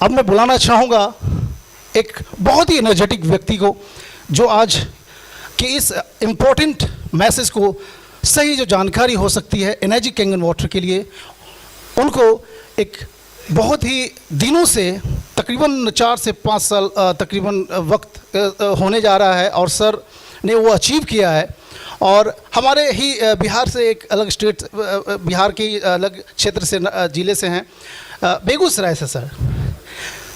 अब मैं बुलाना चाहूँगा एक बहुत ही एनर्जेटिक व्यक्ति को, जो आज के इस इम्पोर्टेंट मैसेज को सही जो जानकारी हो सकती है एनर्जी कैंगन वाटर के लिए, उनको एक बहुत ही दिनों से तकरीबन 4 से 5 साल तकरीबन वक्त होने जा रहा है और सर ने वो अचीव किया है। और हमारे ही बिहार से एक अलग स्टेट, बिहार के अलग क्षेत्र से, ज़िले से हैं, बेगूसराय से सर।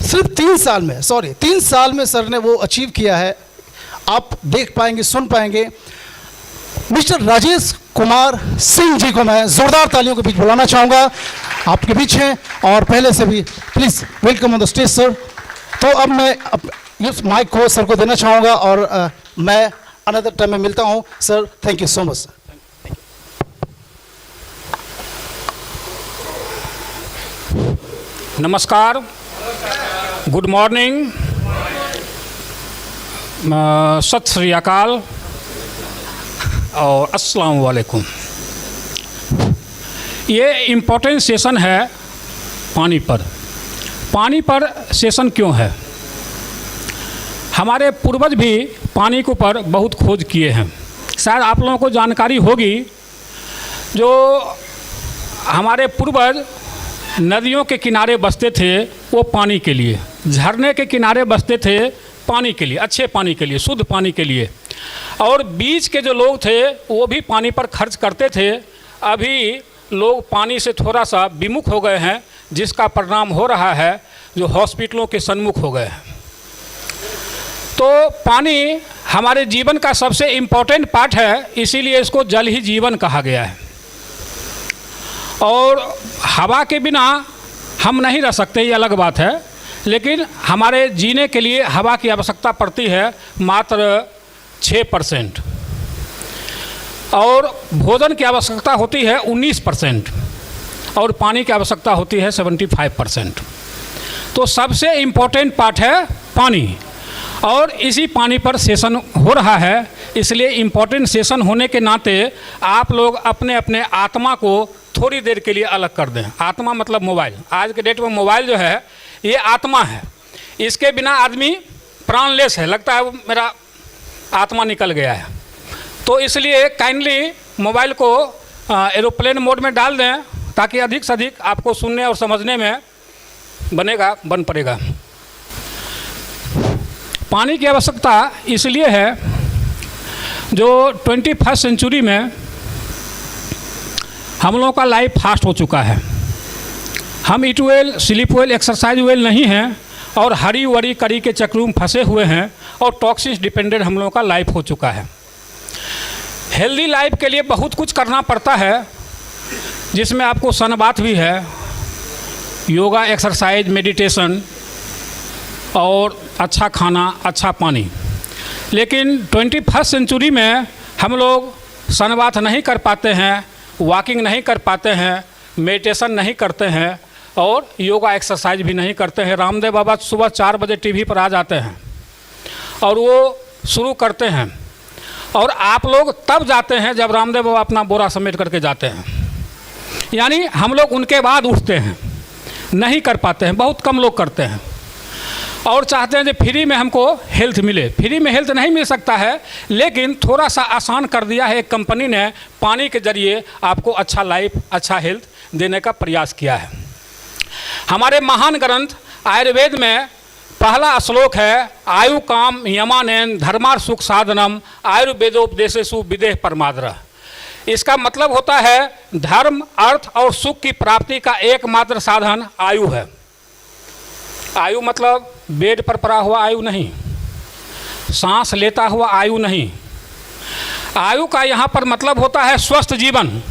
सिर्फ 3 साल में सर ने वो अचीव किया है। आप देख पाएंगे, सुन पाएंगे। मिस्टर राजेश कुमार सिंह जी को मैं जोरदार तालियों के बीच बुलाना चाहूँगा, आपके बीच हैं। और पहले से भी please welcome on the stage sir. तो अब मैं इस माइक को सर को देना चाहूँगा और मैं अनदर टाइम में मिलता हूँ sir. Thank you so much sir. नमस्कार, गुड मॉर्निंग, सत श्री अकाल और अस्सलाम वालेकुम। ये इम्पोर्टेंट सेशन है पानी पर। पानी पर सेशन क्यों है? हमारे पूर्वज भी पानी के ऊपर बहुत खोज किए हैं। शायद आप लोगों को जानकारी होगी, जो हमारे पूर्वज नदियों के किनारे बसते थे वो पानी के लिए, झरने के किनारे बसते थे पानी के लिए, अच्छे पानी के लिए, शुद्ध पानी के लिए। और बीच के जो लोग थे वो भी पानी पर खर्च करते थे। अभी लोग पानी से थोड़ा सा विमुख हो गए हैं, जिसका परिणाम हो रहा है जो हॉस्पिटलों के सन्मुख हो गए हैं। तो पानी हमारे जीवन का सबसे इम्पोर्टेंट पार्ट है, इसीलिए इसको जल ही जीवन कहा गया है। और हवा के बिना हम नहीं रह सकते, ये अलग बात है, लेकिन हमारे जीने के लिए हवा की आवश्यकता पड़ती है मात्र 6%, और भोजन की आवश्यकता होती है 19%, और पानी की आवश्यकता होती है 75%। तो सबसे इम्पोर्टेंट पार्ट है पानी, और इसी पानी पर सेशन हो रहा है। इसलिए इम्पोर्टेंट सेशन होने के नाते आप लोग अपने अपने आत्मा को थोड़ी देर के लिए अलग कर दें। आत्मा मतलब मोबाइल। आज के डेट में मोबाइल जो है ये आत्मा है, इसके बिना आदमी प्राणलेस है, लगता है मेरा आत्मा निकल गया है। तो इसलिए काइंडली मोबाइल को एरोप्लेन मोड में डाल दें, ताकि अधिक से अधिक आपको सुनने और समझने में बन पड़ेगा। पानी की आवश्यकता इसलिए है, जो 21st सेंचुरी में हम लोगों का लाइफ फास्ट हो चुका है। हम ईट well, sleep well, exercise well नहीं हैं, और हरी वरी करी के चक्रों में फंसे हुए हैं, और टॉक्सिन्स डिपेंडेंट हम लोगों का लाइफ हो चुका है। हेल्दी लाइफ के लिए बहुत कुछ करना पड़ता है, जिसमें आपको सनबाथ भी है, योगा, एक्सरसाइज, मेडिटेशन, और अच्छा खाना, अच्छा पानी। लेकिन 21st सेंचुरी में हम लोग सनबाथ नहीं कर पाते हैं, वॉकिंग नहीं कर पाते हैं, मेडिटेशन नहीं करते हैं, और योगा एक्सरसाइज भी नहीं करते हैं। रामदेव बाबा सुबह 4 बजे टीवी पर आ जाते हैं और वो शुरू करते हैं, और आप लोग तब जाते हैं जब रामदेव बाबा अपना बोरा समेट करके जाते हैं। यानी हम लोग उनके बाद उठते हैं, नहीं कर पाते हैं, बहुत कम लोग करते हैं, और चाहते हैं कि फ्री में हमको हेल्थ मिले। फ्री में हेल्थ नहीं मिल सकता है, लेकिन थोड़ा सा आसान कर दिया है एक कंपनी ने, पानी के जरिए आपको अच्छा लाइफ, अच्छा हेल्थ देने का प्रयास किया है। हमारे महान ग्रंथ आयुर्वेद में पहला श्लोक है, आयु काम यमानेन धर्मार सुख साधनम आयुर्वेदोपदेशेषु विदेह परमाद्रः। इसका मतलब होता है धर्म, अर्थ और सुख की प्राप्ति का एकमात्र साधन आयु है। आयु मतलब बेड पर पड़ा हुआ आयु नहीं, सांस लेता हुआ आयु नहीं। आयु का यहाँ पर मतलब होता है स्वस्थ जीवन,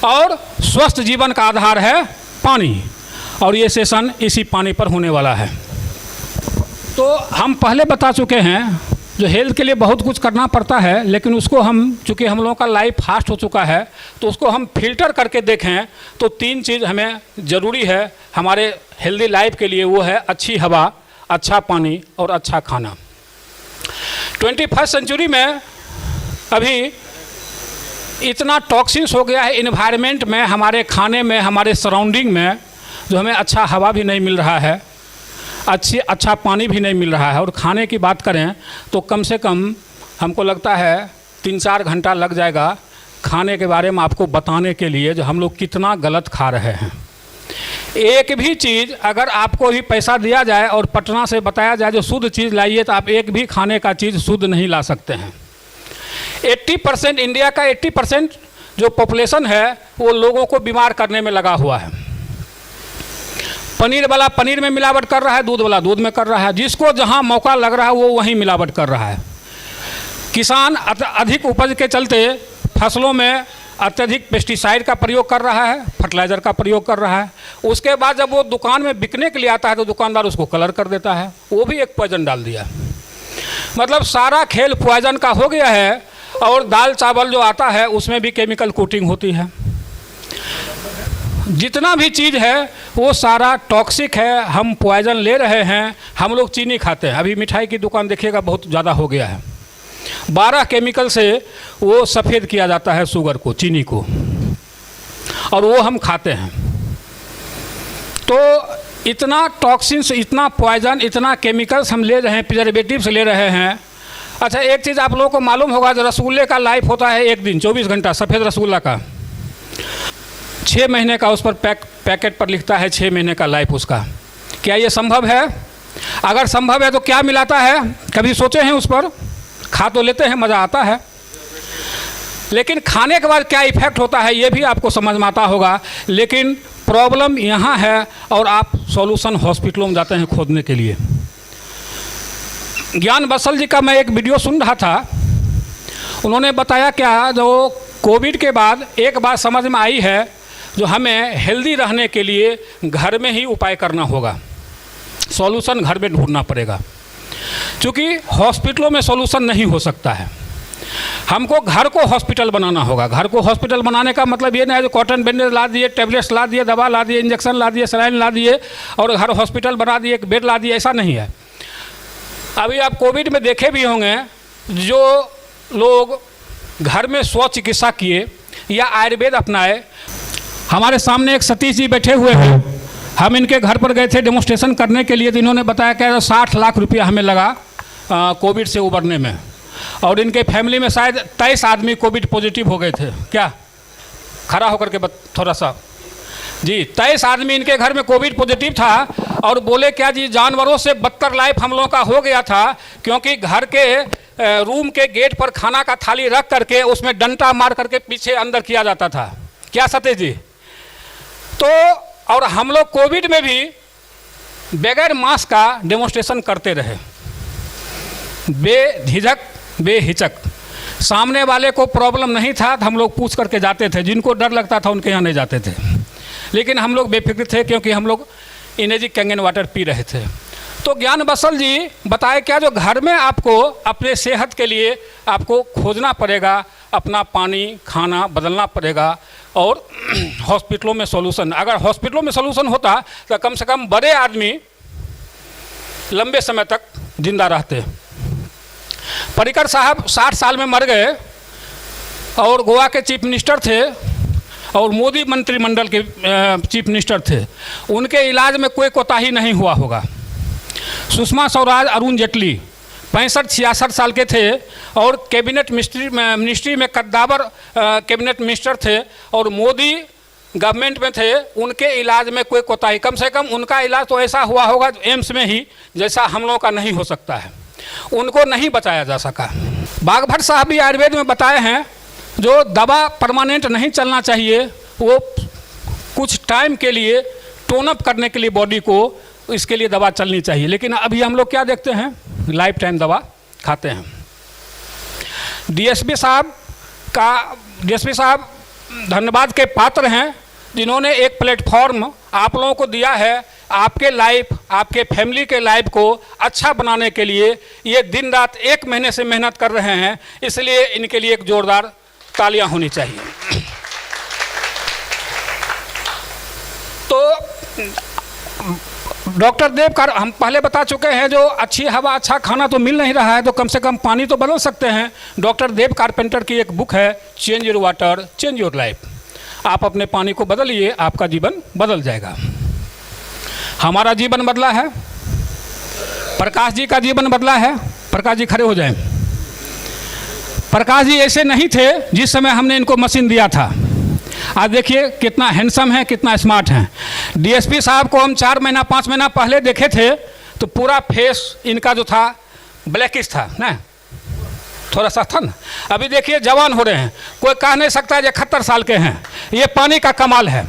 और स्वस्थ जीवन का आधार है पानी, और ये सेशन इसी पानी पर होने वाला है। तो हम पहले बता चुके हैं, जो हेल्थ के लिए बहुत कुछ करना पड़ता है, लेकिन उसको हम, चूँकि हम लोगों का लाइफ फास्ट हो चुका है, तो उसको हम फिल्टर करके देखें तो 3 चीज़ हमें ज़रूरी है हमारे हेल्दी लाइफ के लिए। वो है अच्छी हवा, अच्छा पानी और अच्छा खाना। 21st सेंचुरी में अभी इतना टॉक्सिन्स हो गया है इन्वायरमेंट में, हमारे खाने में, हमारे सराउंडिंग में, जो हमें अच्छा हवा भी नहीं मिल रहा है, अच्छा पानी भी नहीं मिल रहा है। और खाने की बात करें तो कम से कम हमको लगता है 3-4 घंटा लग जाएगा खाने के बारे में आपको बताने के लिए, जो हम लोग कितना गलत खा रहे हैं। एक भी चीज़ अगर आपको भी पैसा दिया जाए और पटना से बताया जाए जो शुद्ध चीज़ लाइए, तो आप एक भी खाने का चीज़ शुद्ध नहीं ला सकते हैं। 80% इंडिया का 80% जो पॉपुलेशन है वो लोगों को बीमार करने में लगा हुआ है। पनीर वाला पनीर में मिलावट कर रहा है, दूध वाला दूध में कर रहा है, जिसको जहां मौका लग रहा है वो वहीं मिलावट कर रहा है। किसान अधिक उपज के चलते फसलों में अत्यधिक पेस्टिसाइड का प्रयोग कर रहा है, फर्टिलाइज़र का प्रयोग कर रहा है। उसके बाद जब वो दुकान में बिकने के लिए आता है तो दुकानदार उसको कलर कर देता है, वो भी एक पॉइजन डाल दिया। मतलब सारा खेल पॉइजन का हो गया है। और दाल चावल जो आता है उसमें भी केमिकल कोटिंग होती है। जितना भी चीज़ है वो सारा टॉक्सिक है, हम पॉइजन ले रहे हैं। हम लोग चीनी खाते हैं, अभी मिठाई की दुकान देखिएगा बहुत ज़्यादा हो गया है। 12 केमिकल से वो सफ़ेद किया जाता है शुगर को, चीनी को, और वो हम खाते हैं। तो इतना टॉक्सिन्स, इतना पॉइजन, इतना केमिकल्स हम ले रहे हैं, प्रिजर्वेटिव्स ले रहे हैं। अच्छा, एक चीज़ आप लोगों को मालूम होगा, जो रसगुल्ले का लाइफ होता है 1 दिन 24 घंटा, सफ़ेद रसगुल्ला का 6 महीने का उस पर पैकेट पर लिखता है 6 महीने का लाइफ उसका। क्या ये संभव है? अगर संभव है तो क्या मिलाता है, कभी सोचे हैं उस पर? खा तो लेते हैं, मज़ा आता है, लेकिन खाने के बाद क्या इफेक्ट होता है ये भी आपको समझ में आता होगा। लेकिन प्रॉब्लम यहाँ है और आप सॉल्यूशन हॉस्पिटलों में जाते हैं खोदने के लिए। ज्ञान बसल जी का मैं एक वीडियो सुन रहा था, उन्होंने बताया क्या, जो कोविड के बाद एक बात समझ में आई है, जो हमें हेल्दी रहने के लिए घर में ही उपाय करना होगा, सॉल्यूशन घर में ढूंढना पड़ेगा। क्योंकि हॉस्पिटलों में सॉल्यूशन नहीं हो सकता है, हमको घर को हॉस्पिटल बनाना होगा। घर को हॉस्पिटल बनाने का मतलब ये नहीं है जो कॉटन बैंडेज ला दिए, टैबलेट्स ला दिए, दवा ला दिए, इंजेक्शन ला दिए, सलाइन ला दिए और घर हॉस्पिटल बना दिए, एक बेड ला दिए, ऐसा नहीं है। अभी आप कोविड में देखे भी होंगे, जो लोग घर में स्व चिकित्सा किए या आयुर्वेद अपनाए। हमारे सामने एक सतीश जी बैठे हुए हैं, हम इनके घर पर गए थे डेमोन्स्ट्रेशन करने के लिए, तो इन्होंने बताया कि 60 लाख रुपया हमें लगा कोविड से उबरने में, और इनके फैमिली में शायद 23 आदमी कोविड पॉजिटिव हो गए थे। क्या खड़ा होकर के थोड़ा सा जी, 23 आदमी इनके घर में कोविड पॉजिटिव था। और बोले क्या जी, जानवरों से बदतर लाइफ हम लोगों का हो गया था, क्योंकि घर के रूम के गेट पर खाना का थाली रख करके उसमें डंडा मार करके पीछे अंदर किया जाता था। क्या सतीश जी? तो और हम लोग कोविड में भी बगैर मास्क का डेमोन्स्ट्रेशन करते रहे, बेझिझक बेहिचक। सामने वाले को प्रॉब्लम नहीं था तो हम लोग पूछ करके जाते थे, जिनको डर लगता था उनके यहाँ नहीं जाते थे, लेकिन हम लोग बेफिक्र थे क्योंकि हम लोग एनर्जी कैंगन वाटर पी रहे थे। तो ज्ञान बसल जी बताए क्या, जो घर में आपको अपने सेहत के लिए आपको खोजना पड़ेगा, अपना पानी खाना बदलना पड़ेगा। और हॉस्पिटलों में सॉल्यूशन, अगर हॉस्पिटलों में सॉल्यूशन होता तो कम से कम बड़े आदमी लंबे समय तक जिंदा रहते। पर्रिकर साहब 60 साल में मर गए और गोवा के चीफ मिनिस्टर थे और मोदी मंत्रिमंडल के चीफ मिनिस्टर थे, उनके इलाज में कोई कोताही नहीं हुआ होगा। सुषमा स्वराज, अरुण जेटली 65-66 साल के थे और कैबिनेट मिनिस्ट्री में कद्दावर कैबिनेट मिनिस्टर थे और मोदी गवर्नमेंट में थे, उनके इलाज में कोई कोताही, कम से कम उनका इलाज तो ऐसा हुआ होगा एम्स में ही, जैसा हम लोगों का नहीं हो सकता है, उनको नहीं बचाया जा सका। बागभट्ट साहब भी आयुर्वेद में बताए हैं, जो दवा परमानेंट नहीं चलना चाहिए, वो कुछ टाइम के लिए टोन अप करने के लिए बॉडी को, इसके लिए दवा चलनी चाहिए। लेकिन अभी हम लोग क्या देखते हैं, लाइफ टाइम दवा खाते हैं। डीएसपी साहब धन्यवाद के पात्र हैं, जिन्होंने एक प्लेटफॉर्म आप लोगों को दिया है, आपके लाइफ, आपके फैमिली के लाइफ को अच्छा बनाने के लिए ये दिन रात 1 महीने से मेहनत कर रहे हैं, इसलिए इनके लिए एक जोरदार तालियां होनी चाहिए। तो डॉक्टर देव हम पहले बता चुके हैं, जो अच्छी हवा अच्छा खाना तो मिल नहीं रहा है, तो कम से कम पानी तो बदल सकते हैं। डॉक्टर देव कारपेंटर की एक बुक है, change your water change your life. आप अपने पानी को बदलिए, आपका जीवन बदल जाएगा। हमारा जीवन बदला है, प्रकाश जी का जीवन बदला है। प्रकाश जी खड़े हो जाएं। प्रकाश जी ऐसे नहीं थे जिस समय हमने इनको मशीन दिया था। आज देखिए कितना हैंडसम है, कितना स्मार्ट है। डीएसपी साहब को हम 4 महीना 5 महीना पहले देखे थे तो पूरा फेस इनका जो था ब्लैकिश था ना, थोड़ा सा था ना। अभी देखिए जवान हो रहे हैं, कोई कह नहीं सकता कि 71 साल के हैं। ये पानी का कमाल है।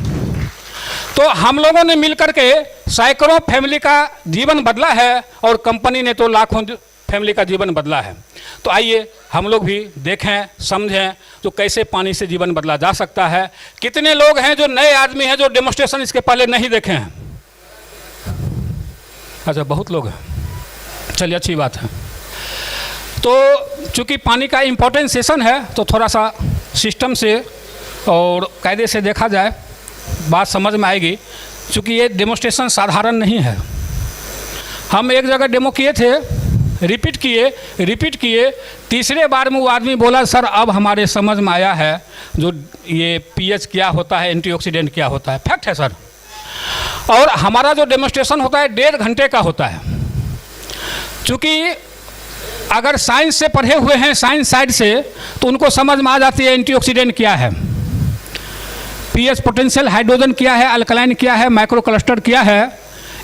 तो हम लोगों ने मिलकर के सैकड़ों फैमिली का जीवन बदला है और कंपनी ने तो लाखों फैमिली का जीवन बदला है। तो आइए हम लोग भी देखें, समझें तो कैसे पानी से जीवन बदला जा सकता है। कितने लोग हैं जो नए आदमी हैं जो डेमोन्स्ट्रेशन इसके पहले नहीं देखे हैं? अच्छा, बहुत लोग हैं। चलिए, अच्छी बात है। तो चूँकि पानी का इम्पोर्टेंट सेशन है तो थोड़ा सा सिस्टम से और कायदे से देखा जाए, बात समझ में आएगी। चूँकि ये डेमोन्स्ट्रेशन साधारण नहीं है। हम एक जगह डेमो किए थे, रिपीट किए, तीसरे बार में वो आदमी बोला सर अब हमारे समझ में आया है जो ये पीएच क्या होता है, एंटीऑक्सीडेंट क्या होता है। फैक्ट है सर। और हमारा जो डेमोन्स्ट्रेशन होता है 1.5 घंटे का होता है। चूँकि अगर साइंस से पढ़े हुए हैं, साइंस साइड से, तो उनको समझ में आ जाती है एंटीऑक्सीडेंट क्या है, पीएच पोटेंशियल हाइड्रोजन क्या है, अल्कलाइन क्या है, माइक्रो क्लस्टर क्या है,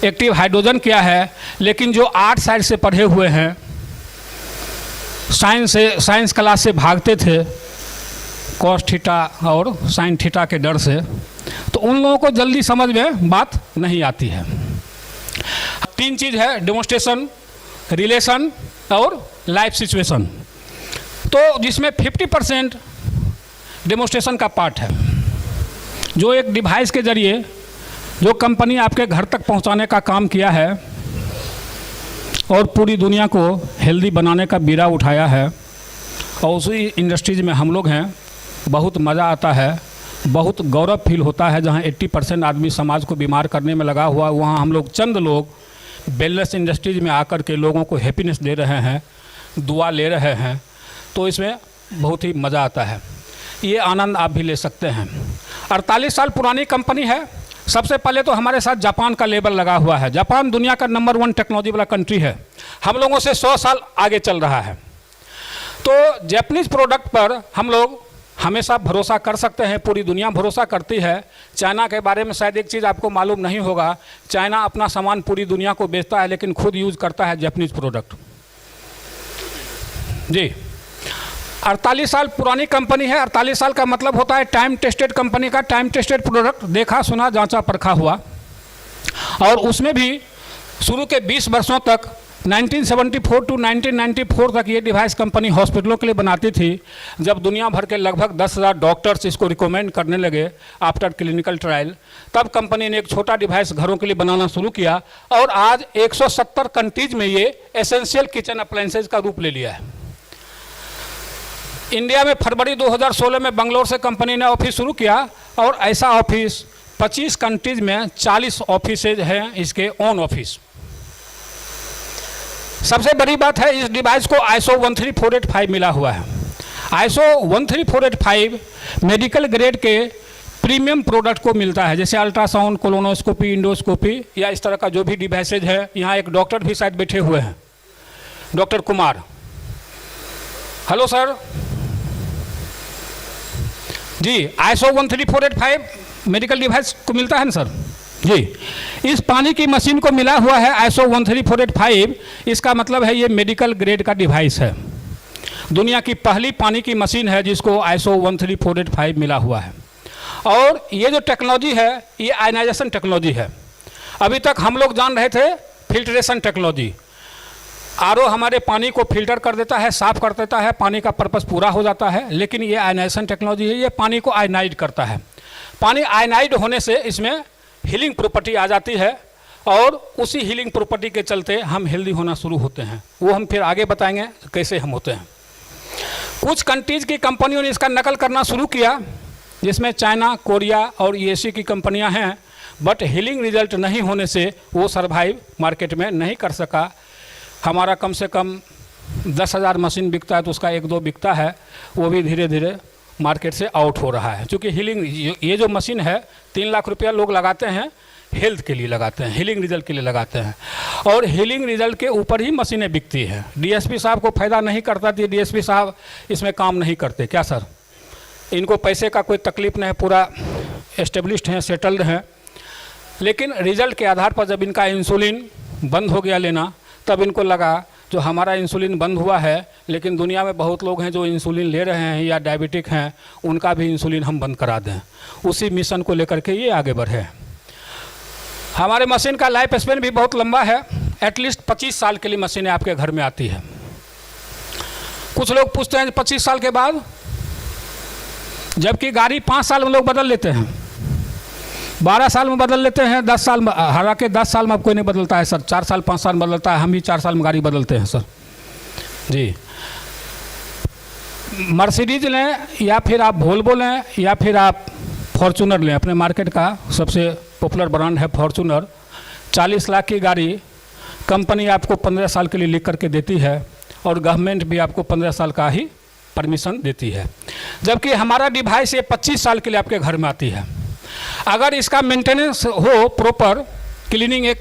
एक्टिव हाइड्रोजन क्या है। लेकिन जो आर्ट साइड से पढ़े हुए हैं, साइंस क्लास से भागते थे कॉस थीटा और साइन थीटा के डर से, तो उन लोगों को जल्दी समझ में बात नहीं आती है। 3 चीज़ है, डेमोन्स्ट्रेशन, रिलेशन और लाइफ सिचुएशन। तो जिसमें 50% डेमोन्स्ट्रेशन का पार्ट है, जो एक डिवाइस के जरिए जो कंपनी आपके घर तक पहुंचाने का काम किया है और पूरी दुनिया को हेल्दी बनाने का बीड़ा उठाया है। और उसी इंडस्ट्रीज में हम लोग हैं। बहुत मज़ा आता है, बहुत गौरव फील होता है। जहां 80% आदमी समाज को बीमार करने में लगा हुआ, वहां हम लोग चंद लोग वेलनेस इंडस्ट्रीज में आकर के लोगों को हैप्पीनेस दे रहे हैं, दुआ ले रहे हैं। तो इसमें बहुत ही मज़ा आता है। ये आनंद आप भी ले सकते हैं। 48 साल पुरानी कंपनी है। सबसे पहले तो हमारे साथ जापान का लेबल लगा हुआ है। जापान दुनिया का नंबर 1 टेक्नोलॉजी वाला कंट्री है, हम लोगों से 100 साल आगे चल रहा है। तो जापानीज प्रोडक्ट पर हम लोग हमेशा भरोसा कर सकते हैं, पूरी दुनिया भरोसा करती है। चाइना के बारे में शायद एक चीज़ आपको मालूम नहीं होगा, चाइना अपना सामान पूरी दुनिया को बेचता है लेकिन खुद यूज़ करता है जापानीज प्रोडक्ट। जी, 48 साल पुरानी कंपनी है। 48 साल का मतलब होता है टाइम टेस्टेड कंपनी का, टाइम टेस्टेड प्रोडक्ट, देखा सुना जांचा परखा हुआ। और उसमें भी शुरू के 20 वर्षों तक 1974 टू 1994 तक ये डिवाइस कंपनी हॉस्पिटलों के लिए बनाती थी। जब दुनिया भर के लगभग 10,000 डॉक्टर्स इसको रिकमेंड करने लगे आफ्टर क्लिनिकल ट्रायल, तब कंपनी ने एक छोटा डिवाइस घरों के लिए बनाना शुरू किया और आज 170 कंट्रीज में ये एसेंशियल किचन अप्लायंसेज का रूप ले लिया है। इंडिया में फरवरी 2016 में बंगलोर से कंपनी ने ऑफिस शुरू किया और ऐसा ऑफिस 25 कंट्रीज में 40 ऑफिसेज हैं इसके ओन ऑफिस। सबसे बड़ी बात है इस डिवाइस को ISO 13485 मिला हुआ है। ISO 13485 मेडिकल ग्रेड के प्रीमियम प्रोडक्ट को मिलता है, जैसे अल्ट्रासाउंड, कोलोनोस्कोपी, इंडोस्कोपी या इस तरह का जो भी डिवाइसेज है। यहाँ एक डॉक्टर भी शायद बैठे हुए हैं, डॉक्टर कुमार। हेलो सर जी, ISO 13485 मेडिकल डिवाइस को मिलता है ना सर जी। इस पानी की मशीन को मिला हुआ है ISO 13485। इसका मतलब है ये मेडिकल ग्रेड का डिवाइस है। दुनिया की पहली पानी की मशीन है जिसको ISO 13485 मिला हुआ है। और ये जो टेक्नोलॉजी है ये आयनाइजेशन टेक्नोलॉजी है। अभी तक हम लोग जान रहे थे फिल्ट्रेशन टेक्नोलॉजी, आरओ हमारे पानी को फिल्टर कर देता है, साफ कर देता है, पानी का पर्पस पूरा हो जाता है। लेकिन ये आयनाइजेशन टेक्नोलॉजी है, ये पानी को आयनाइड करता है। पानी आयनाइड होने से इसमें हीलिंग प्रॉपर्टी आ जाती है और उसी हीलिंग प्रॉपर्टी के चलते हम हेल्दी होना शुरू होते हैं। वो हम फिर आगे बताएंगे कैसे हम होते हैं। कुछ कंट्रीज की कंपनियों ने इसका नकल करना शुरू किया, जिसमें चाइना, कोरिया और यूएसए की कंपनियां हैं। बट हीलिंग रिजल्ट नहीं होने से वो सर्वाइव मार्केट में नहीं कर सका। हमारा कम से कम 10,000 मशीन बिकता है तो उसका 1-2 बिकता है, वो भी धीरे धीरे मार्केट से आउट हो रहा है। क्योंकि हीलिंग ये जो मशीन है 3 लाख रुपया लोग लगाते हैं, हेल्थ के लिए लगाते हैं, हीलिंग रिजल्ट के लिए लगाते हैं, और हीलिंग रिजल्ट के ऊपर ही मशीनें बिकती हैं। डीएसपी साहब को फ़ायदा नहीं करता थी, डीएसपी साहब इसमें काम नहीं करते क्या सर? इनको पैसे का कोई तकलीफ नहीं, पूरा एस्टेब्लिश्ड हैं, सेटल्ड हैं। लेकिन रिजल्ट के आधार पर जब इनका इंसुलिन बंद हो गया लेना, तब इनको लगा जो हमारा इंसुलिन बंद हुआ है, लेकिन दुनिया में बहुत लोग हैं जो इंसुलिन ले रहे हैं या डायबिटिक हैं, उनका भी इंसुलिन हम बंद करा दें। उसी मिशन को लेकर के ये आगे बढ़े। हमारे मशीन का लाइफ स्पेन भी बहुत लंबा है, एटलीस्ट 25 साल के लिए मशीनें आपके घर में आती है। कुछ लोग पूछते हैं 25 साल के बाद, जबकि गाड़ी 5 साल में लोग बदल लेते हैं, 12 साल में बदल लेते हैं, 10 साल में, हालांकि 10 साल में अब कोई नहीं बदलता है सर, 4 साल 5 साल में बदलता है। हम भी 4 साल में गाड़ी बदलते हैं सर जी। मर्सिडीज लें या फिर आप वोल्वो लें या फिर आप फॉर्चूनर लें, अपने मार्केट का सबसे पॉपुलर ब्रांड है फॉर्चूनर। 40 लाख की गाड़ी कंपनी आपको 15 साल के लिए लिख करके देती है, और गवर्नमेंट भी आपको 15 साल का ही परमिशन देती है। जबकि हमारा डिवाइस ये 25 साल के लिए आपके घर में आती है। अगर इसका मेंटेनेंस हो, प्रॉपर क्लीनिंग एक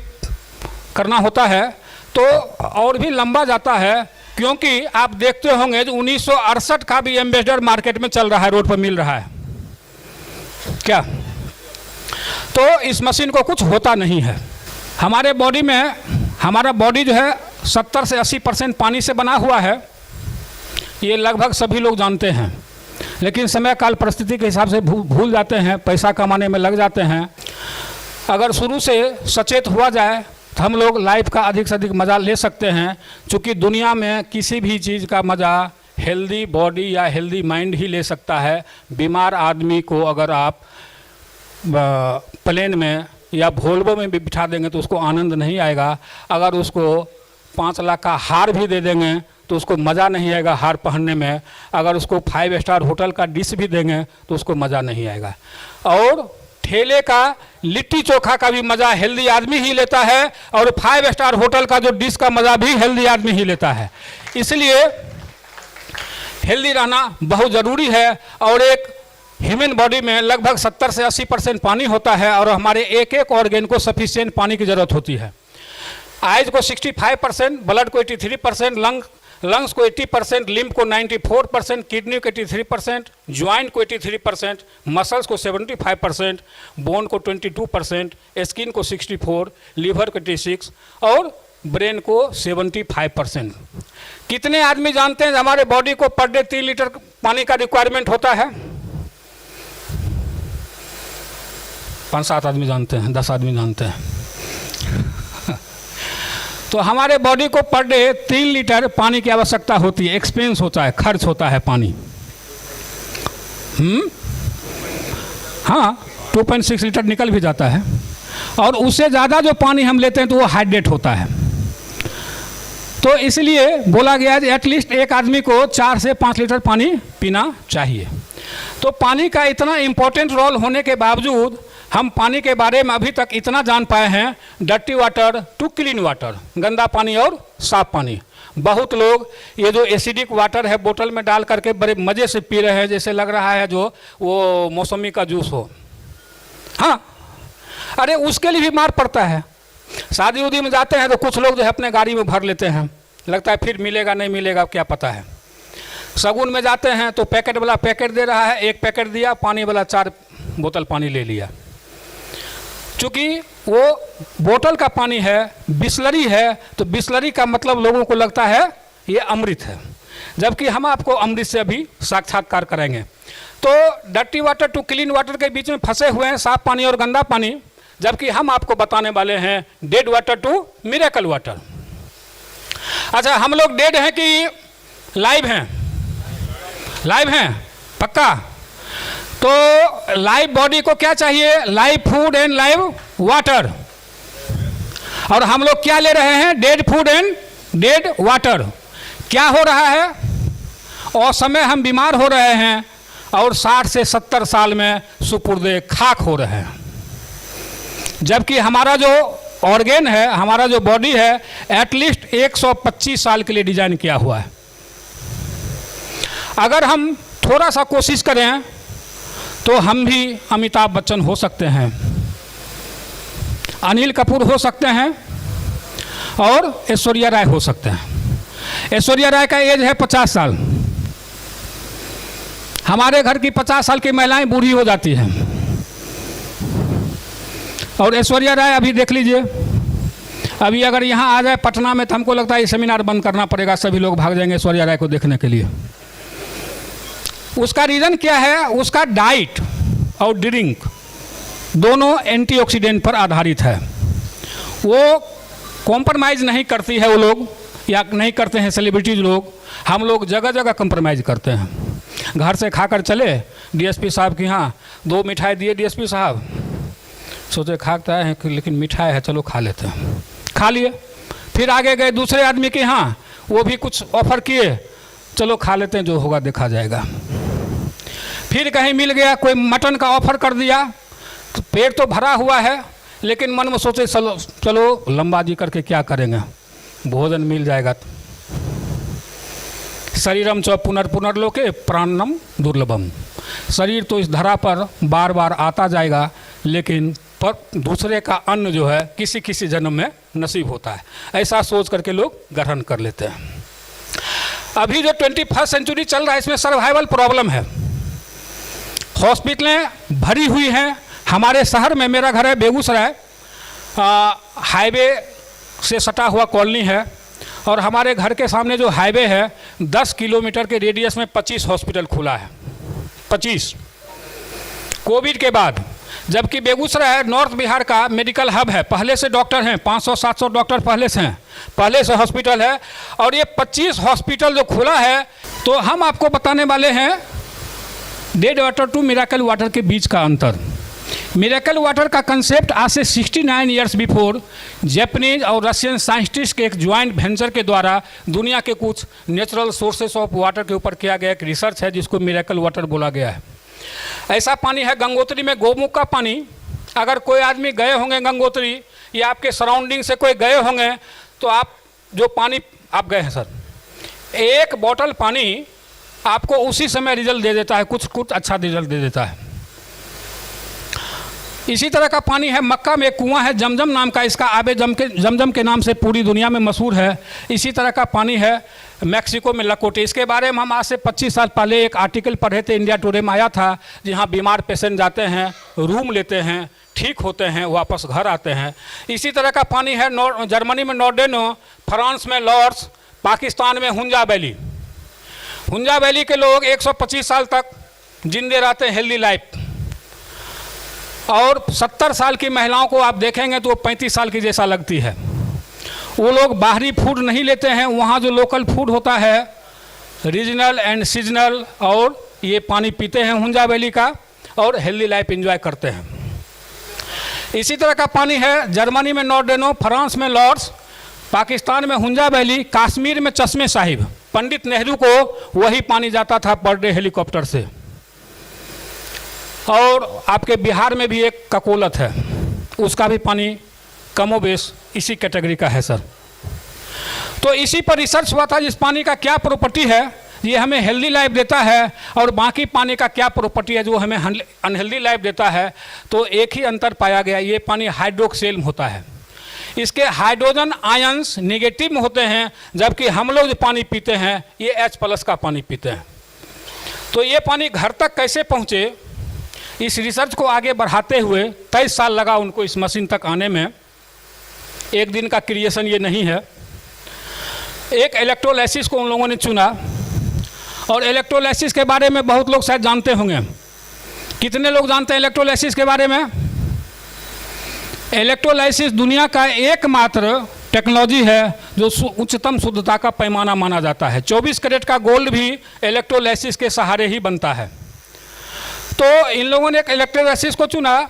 करना होता है, तो और भी लंबा जाता है। क्योंकि आप देखते होंगे जो 1968 का भी एम्बेसडर मार्केट में चल रहा है, रोड पर मिल रहा है क्या? तो इस मशीन को कुछ होता नहीं है। हमारे बॉडी में, हमारा बॉडी जो है 70 से 80% पानी से बना हुआ है, ये लगभग सभी लोग जानते हैं। लेकिन समय काल परिस्थिति के हिसाब से भूल जाते हैं, पैसा कमाने में लग जाते हैं। अगर शुरू से सचेत हुआ जाए तो हम लोग लाइफ का अधिक से अधिक मज़ा ले सकते हैं। क्योंकि दुनिया में किसी भी चीज़ का मज़ा हेल्दी बॉडी या हेल्दी माइंड ही ले सकता है। बीमार आदमी को अगर आप प्लेन में या वोल्वो में भी बिठा देंगे तो उसको आनंद नहीं आएगा। अगर उसको 5 लाख का हार भी दे देंगे तो उसको मज़ा नहीं आएगा हार पहनने में। अगर उसको 5 स्टार होटल का डिश भी देंगे तो उसको मज़ा नहीं आएगा। और ठेले का लिट्टी चोखा का भी मज़ा हेल्दी आदमी ही लेता है, और 5 स्टार होटल का जो डिश का मज़ा भी हेल्दी आदमी ही लेता है। इसलिए हेल्दी रहना बहुत ज़रूरी है। और एक ह्यूमन बॉडी में लगभग 70 से 80% पानी होता है, और हमारे एक एक ऑर्गेन को सफिशिएंट पानी की ज़रूरत होती है। आइज को 65%, ब्लड को 83%, लंग्स को 80%, लिम्फ को 94%, किडनी को 83%, ज्वाइंट को 83%, मसल्स को 75%, बोन को 22%, स्किन को 64%, लीवर को 86% और ब्रेन को 75%। कितने आदमी जानते हैं हमारे बॉडी को पर डे 3 लीटर पानी का रिक्वायरमेंट होता है? 5-7 आदमी जानते हैं, 10 आदमी जानते हैं। तो हमारे बॉडी को पर डे 3 लीटर पानी की आवश्यकता होती है। एक्सपेंस होता है, खर्च होता है पानी। हाँ, 2.6 लीटर निकल भी जाता है। और उससे ज़्यादा जो पानी हम लेते हैं तो वो हाइड्रेट होता है। तो इसलिए बोला गया है कि एटलीस्ट एक आदमी को 4 से 5 लीटर पानी पीना चाहिए। तो पानी का इतना इम्पोर्टेंट रोल होने के बावजूद हम पानी के बारे में अभी तक इतना जान पाए हैं, dirty water to clean water, गंदा पानी और साफ पानी। बहुत लोग ये जो एसिडिक वाटर है बोतल में डाल करके बड़े मज़े से पी रहे हैं, जैसे लग रहा है जो वो मौसमी का जूस हो। हाँ, अरे उसके लिए भी मार पड़ता है। शादी उदी में जाते हैं तो कुछ लोग जो है अपने गाड़ी में भर लेते हैं, लगता है फिर मिलेगा नहीं मिलेगा क्या पता है। शगुन में जाते हैं तो पैकेट वाला पैकेट दे रहा है, 1 पैकेट दिया, पानी वाला 4 बोतल पानी ले लिया। चूँकि वो बोतल का पानी है, बिस्लरी है, तो बिस्लरी का मतलब लोगों को लगता है ये अमृत है, जबकि हम आपको अमृत से अभी साक्षात्कार करेंगे। तो dirty water to clean water के बीच में फंसे हुए हैं साफ पानी और गंदा पानी, जबकि हम आपको बताने वाले हैं dead water to miracle water. अच्छा, हम लोग डेड हैं कि लाइव हैं? लाइव हैं पक्का? तो लाइव बॉडी को क्या चाहिए? Live food and live water. और हम लोग क्या ले रहे हैं? Dead food and dead water. क्या हो रहा है? और समय हम बीमार हो रहे हैं और 60 से 70 साल में सुपुर्दे खाक हो रहे हैं, जबकि हमारा जो ऑर्गेन है, हमारा जो बॉडी है, एटलीस्ट 125 साल के लिए डिजाइन किया हुआ है। अगर हम थोड़ा सा कोशिश करें तो हम भी अमिताभ बच्चन हो सकते हैं। अनिल कपूर हो सकते हैं और ऐश्वर्या राय हो सकते हैं। ऐश्वर्या राय का एज है 50 साल। हमारे घर की 50 साल की महिलाएं बूढ़ी हो जाती हैं, और ऐश्वर्या राय अभी देख लीजिए, अभी अगर यहाँ आ जाए पटना में तो हमको लगता है ये सेमिनार बंद करना पड़ेगा, सभी लोग भाग जाएंगे ऐश्वर्या राय को देखने के लिए। उसका रीज़न क्या है? उसका डाइट और ड्रिंक दोनों एंटीऑक्सीडेंट पर आधारित है। वो कॉम्प्रोमाइज़ नहीं करती है वो लोग, या नहीं करते हैं सेलिब्रिटीज लोग। हम लोग जगह जगह कॉम्प्रोमाइज़ करते हैं। घर से खाकर चले डीएसपी साहब के यहाँ, 2 मिठाई दिए डीएसपी साहब, सोचे खाते हैं लेकिन मिठाई है चलो खा लेते हैं, खा लिए। फिर आगे गए दूसरे आदमी के यहाँ, वो भी कुछ ऑफर किए, चलो खा लेते हैं, जो होगा देखा जाएगा। फिर कहीं मिल गया कोई मटन का ऑफर कर दिया, तो पेट तो भरा हुआ है लेकिन मन में सोचे चलो चलो लंबाजी करके क्या करेंगे, भोजन मिल जाएगा। शरीरम च पुनर्पुनर्लोके प्राणम दुर्लभम। शरीर तो इस धरा पर बार बार आता जाएगा, लेकिन पर दूसरे का अन्न जो है किसी किसी जन्म में नसीब होता है। ऐसा सोच करके लोग ग्रहण कर लेते हैं। अभी जो 21st सेंचुरी चल रहा है इसमें सर्वाइवल प्रॉब्लम है। हॉस्पिटलें भरी हुई हैं। हमारे शहर में, मेरा घर है बेगूसराय, हाईवे से सटा हुआ कॉलोनी है, और हमारे घर के सामने जो हाईवे है 10 किलोमीटर के रेडियस में 25 हॉस्पिटल खुला है। 25 कोविड के बाद, जबकि बेगूसराय नॉर्थ बिहार का मेडिकल हब है। पहले से डॉक्टर हैं, 500-700 डॉक्टर पहले से हैं, पहले से हॉस्पिटल है। और ये 25 हॉस्पिटल जो खुला है, तो हम आपको बताने वाले हैं dead water to miracle water के बीच का अंतर। मिरेकल वाटर का कंसेप्ट आज से 69 ईयर्स बिफोर जापानीज और रशियन साइंटिस्ट के एक ज्वाइंट वेंचर के द्वारा दुनिया के कुछ नेचुरल सोर्सेस ऑफ वाटर के ऊपर किया गया एक रिसर्च है, जिसको मिरेकल वाटर बोला गया है। ऐसा पानी है गंगोत्री में, गोमुख का पानी। अगर कोई आदमी गए होंगे गंगोत्री या आपके सराउंडिंग से कोई गए होंगे, तो आप जो पानी आप गए हैं सर, 1 बॉटल पानी आपको उसी समय रिजल्ट दे देता है, कुछ अच्छा रिजल्ट दे देता है। इसी तरह का पानी है मक्का में एक कुआं है जमजम नाम का, इसका आबे जमजम के नाम से पूरी दुनिया में मशहूर है। इसी तरह का पानी है मैक्सिको में लकोटे। इसके बारे में हम आज से 25 साल पहले एक आर्टिकल पढ़े थे, इंडिया टुडे में आया था, जहां बीमार पेशेंट जाते हैं, रूम लेते हैं, ठीक होते हैं, वापस घर आते हैं। इसी तरह का पानी है जर्मनी में नॉर्डेनो, फ्रांस में लॉर्ड्स, पाकिस्तान में हुंजा वैली। हुंजा वैली के लोग 125 साल तक जिंदे रहते हैं, हेल्दी लाइफ। और 70 साल की महिलाओं को आप देखेंगे तो वो 35 साल की जैसा लगती है। वो लोग बाहरी फूड नहीं लेते हैं, वहाँ जो लोकल फूड होता है रीजनल एंड सीजनल, और ये पानी पीते हैं हुंजा वैली का, और हेल्दी लाइफ एंजॉय करते हैं। इसी तरह का पानी है जर्मनी में नॉर्डेनो, फ्रांस में लॉर्ड्स, पाकिस्तान में हुंजा वैली, कश्मीर में चश्मे साहिब। पंडित नेहरू को वही पानी जाता था पर डे हेलीकॉप्टर से। और आपके बिहार में भी एक ककोलत है, उसका भी पानी कमोबेश इसी कैटेगरी का है सर। तो इसी पर रिसर्च हुआ था, इस पानी का क्या प्रॉपर्टी है, ये हमें हेल्दी लाइफ देता है, और बाकी पानी का क्या प्रॉपर्टी है जो हमें अनहेल्दी लाइफ देता है। तो एक ही अंतर पाया गया, ये पानी हाइड्रोक्सेल होता है। इसके हाइड्रोजन आयंस नेगेटिव में होते हैं, जबकि हम लोग जो पानी पीते हैं ये H+ का पानी पीते हैं। तो ये पानी घर तक कैसे पहुँचे, इस रिसर्च को आगे बढ़ाते हुए 23 साल लगा उनको इस मशीन तक आने में। एक दिन का क्रिएशन ये नहीं है। एक इलेक्ट्रोलाइसिस को उन लोगों ने चुना, और इलेक्ट्रोलाइसिस के बारे में बहुत लोग शायद जानते होंगे। कितने लोग जानते हैं इलेक्ट्रोलाइसिस के बारे में? इलेक्ट्रोलाइसिस दुनिया का एकमात्र टेक्नोलॉजी है जो उच्चतम शुद्धता का पैमाना माना जाता है। 24 कैरेट का गोल्ड भी इलेक्ट्रोलाइसिस के सहारे ही बनता है। तो इन लोगों ने एक इलेक्ट्रोलाइसिस को चुना,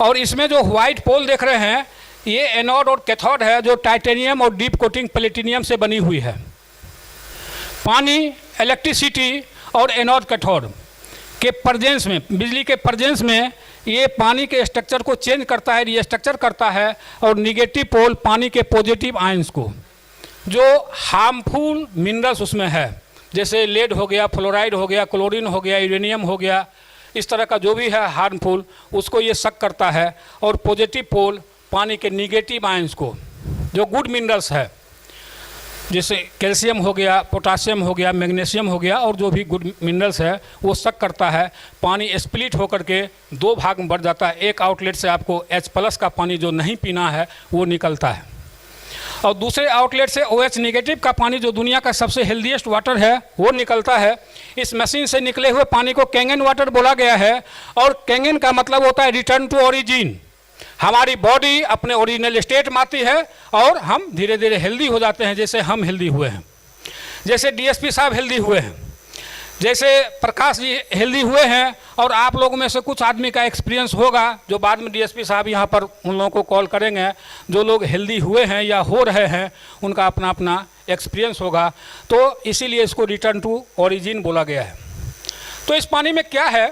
और इसमें जो व्हाइट पोल देख रहे हैं ये एनोड और कैथोड है, जो टाइटेनियम और डीप कोटिंग प्लेटिनियम से बनी हुई है। पानी, इलेक्ट्रिसिटी और एनोड कैथोड के प्रेजेंस में, बिजली के प्रेजेंस में, ये पानी के स्ट्रक्चर को चेंज करता है, रीस्ट्रक्चर करता है। और निगेटिव पोल पानी के पॉजिटिव आयंस को, जो हार्मफुल मिनरल्स उसमें है, जैसे लेड हो गया, फ्लोराइड हो गया, क्लोरीन हो गया, यूरेनियम हो गया, इस तरह का जो भी है हार्मफुल, उसको ये शक करता है। और पॉजिटिव पोल पानी के निगेटिव आयंस को, जो गुड मिनरल्स है जैसे कैल्शियम हो गया, पोटासियम हो गया, मैग्नीशियम हो गया, और जो भी गुड मिनरल्स है वो सक करता है। पानी स्प्लिट होकर के दो भाग में बढ़ जाता है। एक आउटलेट से आपको H+ का पानी जो नहीं पीना है वो निकलता है, और दूसरे आउटलेट से OH नेगेटिव का पानी जो दुनिया का सबसे हेल्दीएस्ट वाटर है वो निकलता है। इस मशीन से निकले हुए पानी को कैंगन वाटर बोला गया है, और कैंगन का मतलब होता है रिटर्न टू ओरिजिन। हमारी बॉडी अपने ओरिजिनल स्टेट में आती है और हम धीरे धीरे हेल्दी हो जाते हैं, जैसे हम हेल्दी हुए हैं, जैसे DSP साहब हेल्दी हुए हैं, जैसे प्रकाश जी हेल्दी हुए हैं। और आप लोगों में से कुछ आदमी का एक्सपीरियंस होगा जो बाद में DSP साहब यहाँ पर उन लोगों को कॉल करेंगे, जो लोग हेल्दी हुए हैं या हो रहे हैं, उनका अपना अपना एक्सपीरियंस होगा। तो इसीलिए इसको रिटर्न टू ओरिजिन बोला गया है। तो इस पानी में क्या है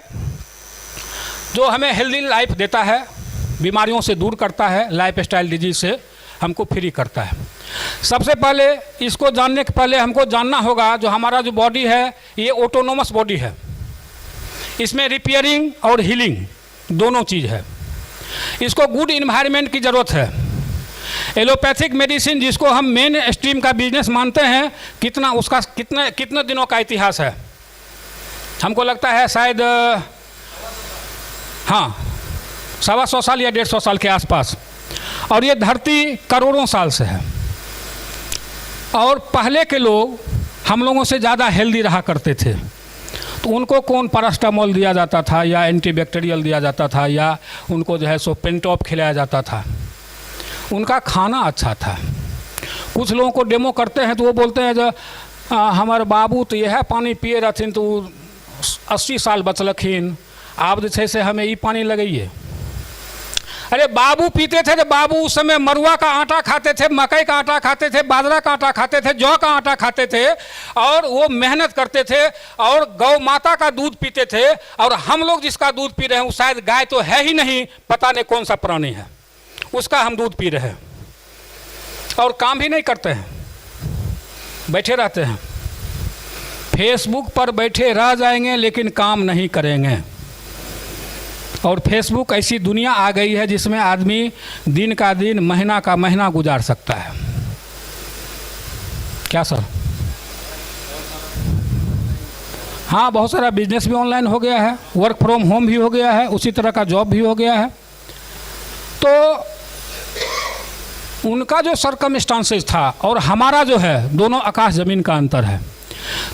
जो हमें हेल्दी लाइफ देता है, बीमारियों से दूर करता है, लाइफ स्टाइल डिजीज से हमको फ्री करता है। सबसे पहले इसको जानने के पहले हमको जानना होगा जो हमारा जो बॉडी है ये ऑटोनोमस बॉडी है। इसमें रिपेयरिंग और हीलिंग दोनों चीज़ है। इसको गुड इन्वायरमेंट की ज़रूरत है। एलोपैथिक मेडिसिन जिसको हम मेन स्ट्रीम का बिजनेस मानते हैं, कितना उसका कितने दिनों का इतिहास है? हमको लगता है शायद 125 साल या 150 साल के आसपास, और ये धरती करोड़ों साल से है। और पहले के लोग हम लोगों से ज़्यादा हेल्दी रहा करते थे, तो उनको कौन पैरास्टामोल दिया जाता था या एंटीबैक्टीरियल दिया जाता था, या उनको जो है सो पेंटॉप खिलाया जाता था। उनका खाना अच्छा था। कुछ लोगों को डेमो करते हैं तो वो बोलते हैं जो हमारे बाबू तो यह पानी पिए रहथिन तो 80 साल बचलखिन, आप जैसे से हमें ये पानी लगाइए। अरे बाबू पीते थे तो बाबू उस समय मरुआ का आटा खाते थे, मकई का आटा खाते थे, बाजरा का आटा खाते थे, जौ का आटा खाते थे, और वो मेहनत करते थे और गौ माता का दूध पीते थे। और हम लोग जिसका दूध पी रहे हैं वो शायद गाय तो है ही नहीं, पता नहीं कौन सा प्राणी है, उसका हम दूध पी रहे हैं, और काम भी नहीं करते हैं, बैठे रहते हैं। फेसबुक पर बैठे रह जाएंगे लेकिन काम नहीं करेंगे। और फेसबुक ऐसी दुनिया आ गई है जिसमें आदमी दिन का दिन, महीना का महीना गुजार सकता है। क्या सर? हाँ, बहुत सारा बिजनेस भी ऑनलाइन हो गया है, वर्क फ्रॉम होम भी हो गया है, उसी तरह का जॉब भी हो गया है। तो उनका जो सर्कमस्टांसेस था और हमारा जो है, दोनों आकाश ज़मीन का अंतर है।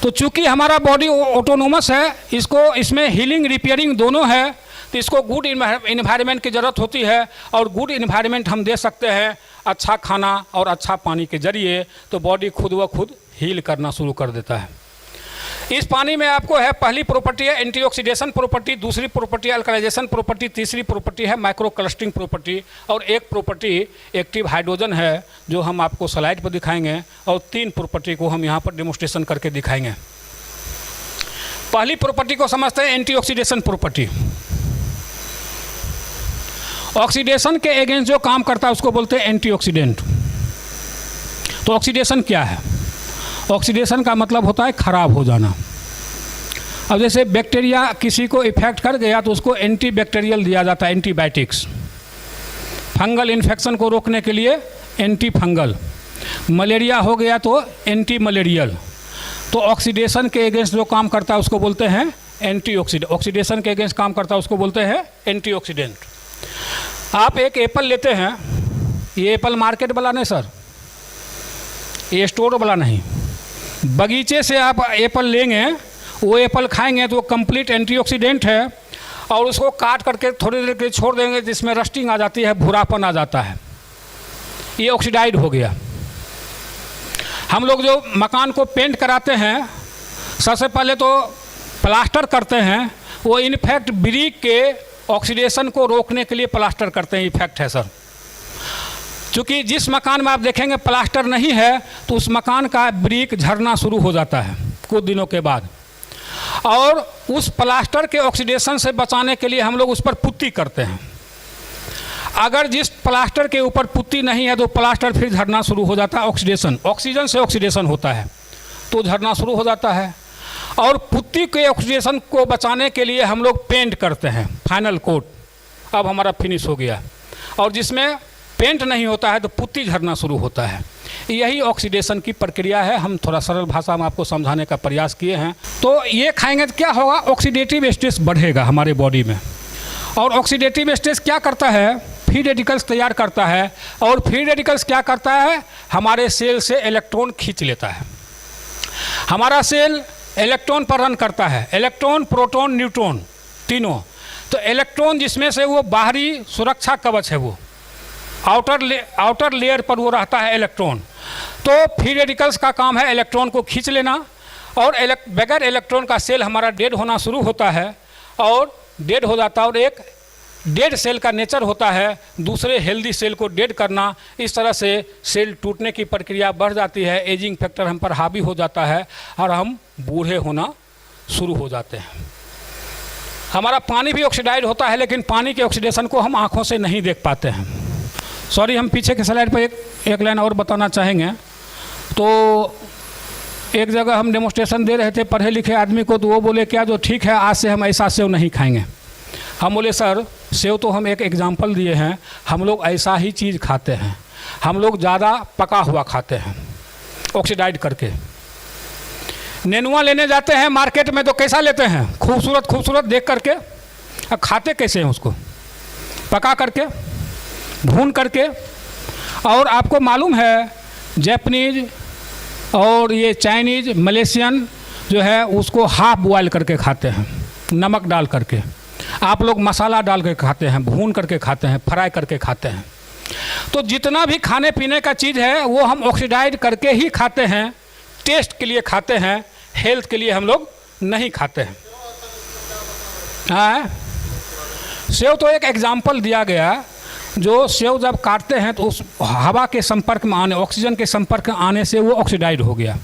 तो चूंकि हमारा बॉडी ऑटोनोमस है, इसमें हीलिंग रिपेयरिंग दोनों है, तो इसको गुड इन्वायरमेंट की ज़रूरत होती है। और गुड इन्वायरमेंट हम दे सकते हैं अच्छा खाना और अच्छा पानी के जरिए, तो बॉडी खुद व खुद हील करना शुरू कर देता है। इस पानी में आपको है, पहली प्रॉपर्टी है एंटीऑक्सीडेशन प्रॉपर्टी, दूसरी प्रॉपर्टी अल्कलाइजेशन प्रॉपर्टी, तीसरी प्रॉपर्टी है माइक्रो क्लस्टरिंग प्रॉपर्टी, और एक प्रॉपर्टी एक्टिव हाइड्रोजन है जो हम आपको स्लाइड पर दिखाएंगे, और 3 प्रॉपर्टी को हम यहाँ पर डेमोन्स्ट्रेशन करके दिखाएंगे। पहली प्रॉपर्टी को समझते हैं एंटीऑक्सीडेशन प्रॉपर्टी। ऑक्सीडेशन के अगेंस्ट जो काम करता है उसको बोलते हैं एंटीऑक्सीडेंट। तो ऑक्सीडेशन क्या है? ऑक्सीडेशन का मतलब होता है खराब हो जाना। अब जैसे बैक्टीरिया किसी को इफेक्ट कर गया तो उसको एंटीबैक्टीरियल दिया जाता है, एंटीबायोटिक्स। फंगल इन्फेक्शन को रोकने के लिए एंटी फंगल। मलेरिया हो गया तो एंटी मलेरियल। तो ऑक्सीडेशन के अगेंस्ट जो काम करता है उसको बोलते हैं एंटीऑक्सीडेंट। ऑक्सीडेशन के अगेंस्ट काम करता है उसको बोलते हैं एंटीऑक्सीडेंट। आप एक एप्पल लेते हैं, ये एप्पल मार्केट वाला नहीं सर, ये स्टोर वाला नहीं, बगीचे से आप एप्पल लेंगे, वो एप्पल खाएंगे तो वो कंप्लीट एंटीऑक्सीडेंट है, और उसको काट करके थोड़ी देर के लिए छोड़ देंगे जिसमें रस्टिंग आ जाती है, भूरापन आ जाता है, ये ऑक्सीडाइड हो गया। हम लोग जो मकान को पेंट कराते हैं, सबसे पहले तो प्लास्टर करते हैं, वो इनफैक्ट ब्रिक के ऑक्सीडेशन को रोकने के लिए प्लास्टर करते हैं, इफेक्ट है सर। क्योंकि जिस मकान में आप देखेंगे प्लास्टर नहीं है तो उस मकान का ब्रिक झड़ना शुरू हो जाता है कुछ दिनों के बाद, और उस प्लास्टर के ऑक्सीडेशन से बचाने के लिए हम लोग उस पर पुट्टी करते हैं। अगर जिस प्लास्टर के ऊपर पुट्टी नहीं है तो प्लास्टर फिर झड़ना शुरू हो जाता है, ऑक्सीडेशन, ऑक्सीजन से ऑक्सीडेशन होता है तो झड़ना शुरू हो जाता है। और पुट्टी के ऑक्सीडेशन को बचाने के लिए हम लोग पेंट करते हैं, फाइनल कोट, अब हमारा फिनिश हो गया, और जिसमें पेंट नहीं होता है तो पुट्टी झड़ना शुरू होता है। यही ऑक्सीडेशन की प्रक्रिया है। हम थोड़ा सरल भाषा में आपको समझाने का प्रयास किए हैं। तो ये खाएंगे तो क्या होगा, ऑक्सीडेटिव स्ट्रेस बढ़ेगा हमारे बॉडी में। और ऑक्सीडेटिव स्ट्रेस क्या करता है, फ्री रेडिकल्स तैयार करता है। और फ्री रेडिकल्स क्या करता है, हमारे सेल से इलेक्ट्रॉन खींच लेता है। हमारा सेल इलेक्ट्रॉन पर रन करता है, इलेक्ट्रॉन, प्रोटॉन, न्यूट्रॉन तीनों। तो इलेक्ट्रॉन जिसमें से वो बाहरी सुरक्षा कवच है, वो आउटर लेयर पर वो रहता है इलेक्ट्रॉन। तो फ्री रेडिकल्स का काम है इलेक्ट्रॉन को खींच लेना। और बगैर इलेक्ट्रॉन का सेल हमारा डेड होना शुरू होता है और डेड हो जाता है। और एक डेड सेल का नेचर होता है दूसरे हेल्दी सेल को डेड करना। इस तरह से सेल टूटने की प्रक्रिया बढ़ जाती है, एजिंग फैक्टर हम पर हावी हो जाता है और हम बूढ़े होना शुरू हो जाते हैं। हमारा पानी भी ऑक्सीडाइज होता है, लेकिन पानी के ऑक्सीडेशन को हम आँखों से नहीं देख पाते हैं। सॉरी, हम पीछे के स्लाइड पर एक लाइन और बताना चाहेंगे। तो एक जगह हम डेमोस्ट्रेशन दे रहे थे पढ़े लिखे आदमी को, तो वो बोले क्या, जो ठीक है आज से हम ऐसा सेव नहीं खाएंगे। हम बोले सर, सेव तो हम एक एग्जाम्पल दिए हैं, हम लोग ऐसा ही चीज़ खाते हैं। हम लोग ज़्यादा पका हुआ खाते हैं ऑक्सीडाइज करके। नेनुआ लेने जाते हैं मार्केट में तो कैसा लेते हैं, खूबसूरत खूबसूरत देख करके। अब खाते कैसे हैं उसको, पका करके, भून करके। और आपको मालूम है जापानीज और ये चाइनीज, मलेशियन जो है उसको हाफ बॉयल करके खाते हैं, नमक डाल करके। आप लोग मसाला डाल के खाते हैं, भून करके खाते हैं, फ्राई करके खाते हैं। तो जितना भी खाने पीने का चीज़ है वो हम ऑक्सीडाइज करके ही खाते हैं, टेस्ट के लिए खाते हैं, हेल्थ के लिए हम लोग नहीं खाते हैं। हाँ, सेव तो एक एग्जाम्पल दिया गया। जो सेव जब काटते हैं तो उस हवा के संपर्क में आने, ऑक्सीजन के संपर्क में आने से वो ऑक्सीडाइज हो गया।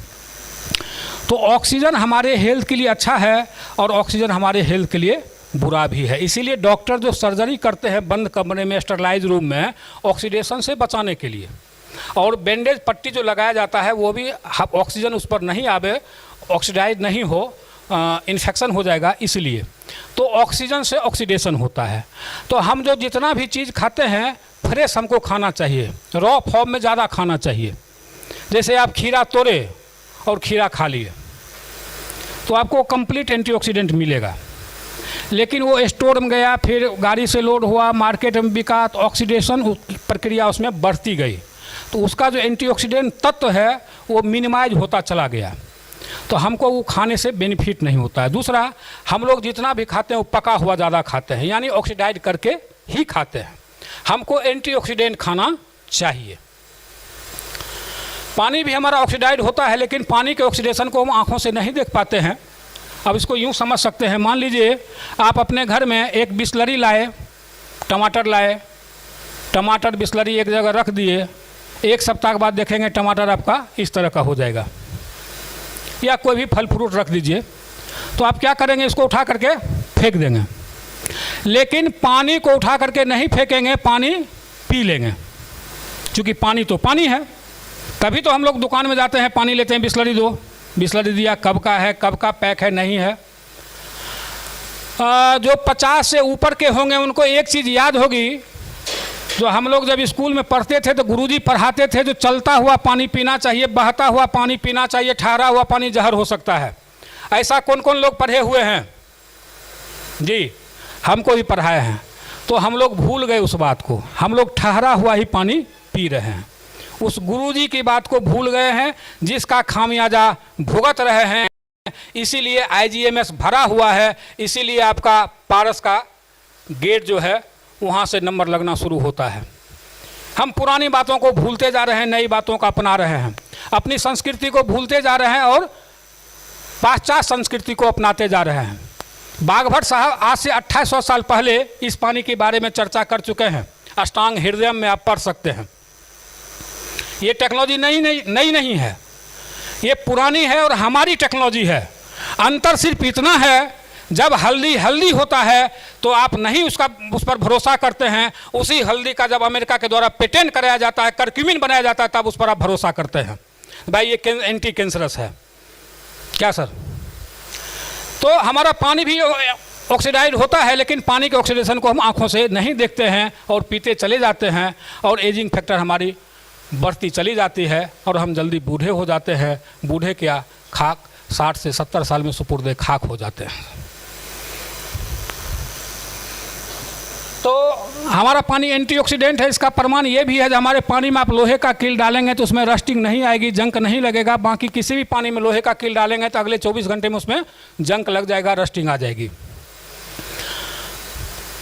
तो ऑक्सीजन हमारे हेल्थ के लिए अच्छा है और ऑक्सीजन हमारे हेल्थ के लिए बुरा भी है। इसीलिए डॉक्टर जो सर्जरी करते हैं बंद कमरे में, स्टरलाइज रूम में, ऑक्सीडेशन से बचाने के लिए। और बैंडेज पट्टी जो लगाया जाता है वो भी ऑक्सीजन उस पर नहीं आवे, ऑक्सीडाइज नहीं हो, इन्फेक्शन हो जाएगा इसलिए। तो ऑक्सीजन से ऑक्सीडेशन होता है। तो हम जो जितना भी चीज़ खाते हैं फ्रेश हमको खाना चाहिए, रॉ फॉर्म में ज़्यादा खाना चाहिए। जैसे आप खीरा तोड़े और खीरा खा लिए तो आपको कंप्लीट एंटीऑक्सीडेंट मिलेगा। लेकिन वो स्टोर में गया, फिर गाड़ी से लोड हुआ, मार्केट में बिका, तो ऑक्सीडेशन प्रक्रिया उसमें बढ़ती गई, तो उसका जो एंटीऑक्सीडेंट तत्व है वो मिनिमाइज होता चला गया। तो हमको वो खाने से बेनिफिट नहीं होता है। दूसरा, हम लोग जितना भी खाते हैं वो पका हुआ ज़्यादा खाते हैं, यानी ऑक्सीडाइज करके ही खाते हैं। हमको एंटीऑक्सीडेंट खाना चाहिए। पानी भी हमारा ऑक्सीडाइज होता है, लेकिन पानी के ऑक्सीडेशन को हम आँखों से नहीं देख पाते हैं। अब इसको यूँ समझ सकते हैं, मान लीजिए आप अपने घर में एक बिस्लरी लाए, टमाटर लाए, टमाटर बिस्लरी एक जगह रख दिए, एक सप्ताह के बाद देखेंगे टमाटर आपका इस तरह का हो जाएगा। या कोई भी फल फ्रूट रख दीजिए, तो आप क्या करेंगे, इसको उठा करके फेंक देंगे। लेकिन पानी को उठा करके नहीं फेंकेंगे, पानी पी लेंगे, क्योंकि पानी तो पानी है। तभी तो हम लोग दुकान में जाते हैं, पानी लेते हैं, बिस्लरी दो, बिस्लरी दिया, कब का है, कब का पैक है, नहीं है। जो 50 से ऊपर के होंगे उनको एक चीज़ याद होगी, जो हम लोग जब स्कूल में पढ़ते थे तो गुरुजी पढ़ाते थे, जो चलता हुआ पानी पीना चाहिए, बहता हुआ पानी पीना चाहिए, ठहरा हुआ पानी जहर हो सकता है। ऐसा कौन कौन लोग पढ़े हुए हैं जी? हमको भी पढ़ाए हैं। तो हम लोग भूल गए उस बात को, हम लोग ठहरा हुआ ही पानी पी रहे हैं, उस गुरुजी की बात को भूल गए हैं, जिसका खामियाजा भुगत रहे हैं। इसीलिए IGMS भरा हुआ है, इसीलिए आपका पारस का गेट जो है वहाँ से नंबर लगना शुरू होता है। हम पुरानी बातों को भूलते जा रहे हैं, नई बातों को अपना रहे हैं, अपनी संस्कृति को भूलते जा रहे हैं और पाश्चात्य संस्कृति को अपनाते जा रहे हैं। बागभट्ट साहब आज से 2800 साल पहले इस पानी के बारे में चर्चा कर चुके हैं, अष्टांग हृदय में आप पढ़ सकते हैं। ये टेक्नोलॉजी नई नहीं है, ये पुरानी है और हमारी टेक्नोलॉजी है। अंतर सिर्फ इतना है, जब हल्दी होता है तो आप नहीं उस पर भरोसा करते हैं। उसी हल्दी का जब अमेरिका के द्वारा पेटेंट कराया जाता है, करक्यूमिन बनाया जाता है, तब उस पर आप भरोसा करते हैं, भाई ये एंटी कैंसरस है क्या सर? तो हमारा पानी भी ऑक्सीडाइज होता है, लेकिन पानी के ऑक्सीडेशन को हम आंखों से नहीं देखते हैं और पीते चले जाते हैं और एजिंग फैक्टर हमारी बढ़ती चली जाती है और हम जल्दी बूढ़े हो जाते हैं। बूढ़े क्या, खाक 60 से 70 साल में सुपुर्दे खाक हो जाते हैं। तो हमारा पानी एंटीऑक्सीडेंट है। इसका प्रमाण ये भी है कि हमारे पानी में आप लोहे का कील डालेंगे तो उसमें रस्टिंग नहीं आएगी, जंक नहीं लगेगा। बाकी किसी भी पानी में लोहे का कील डालेंगे तो अगले 24 घंटे में उसमें जंक लग जाएगा, रस्टिंग आ जाएगी।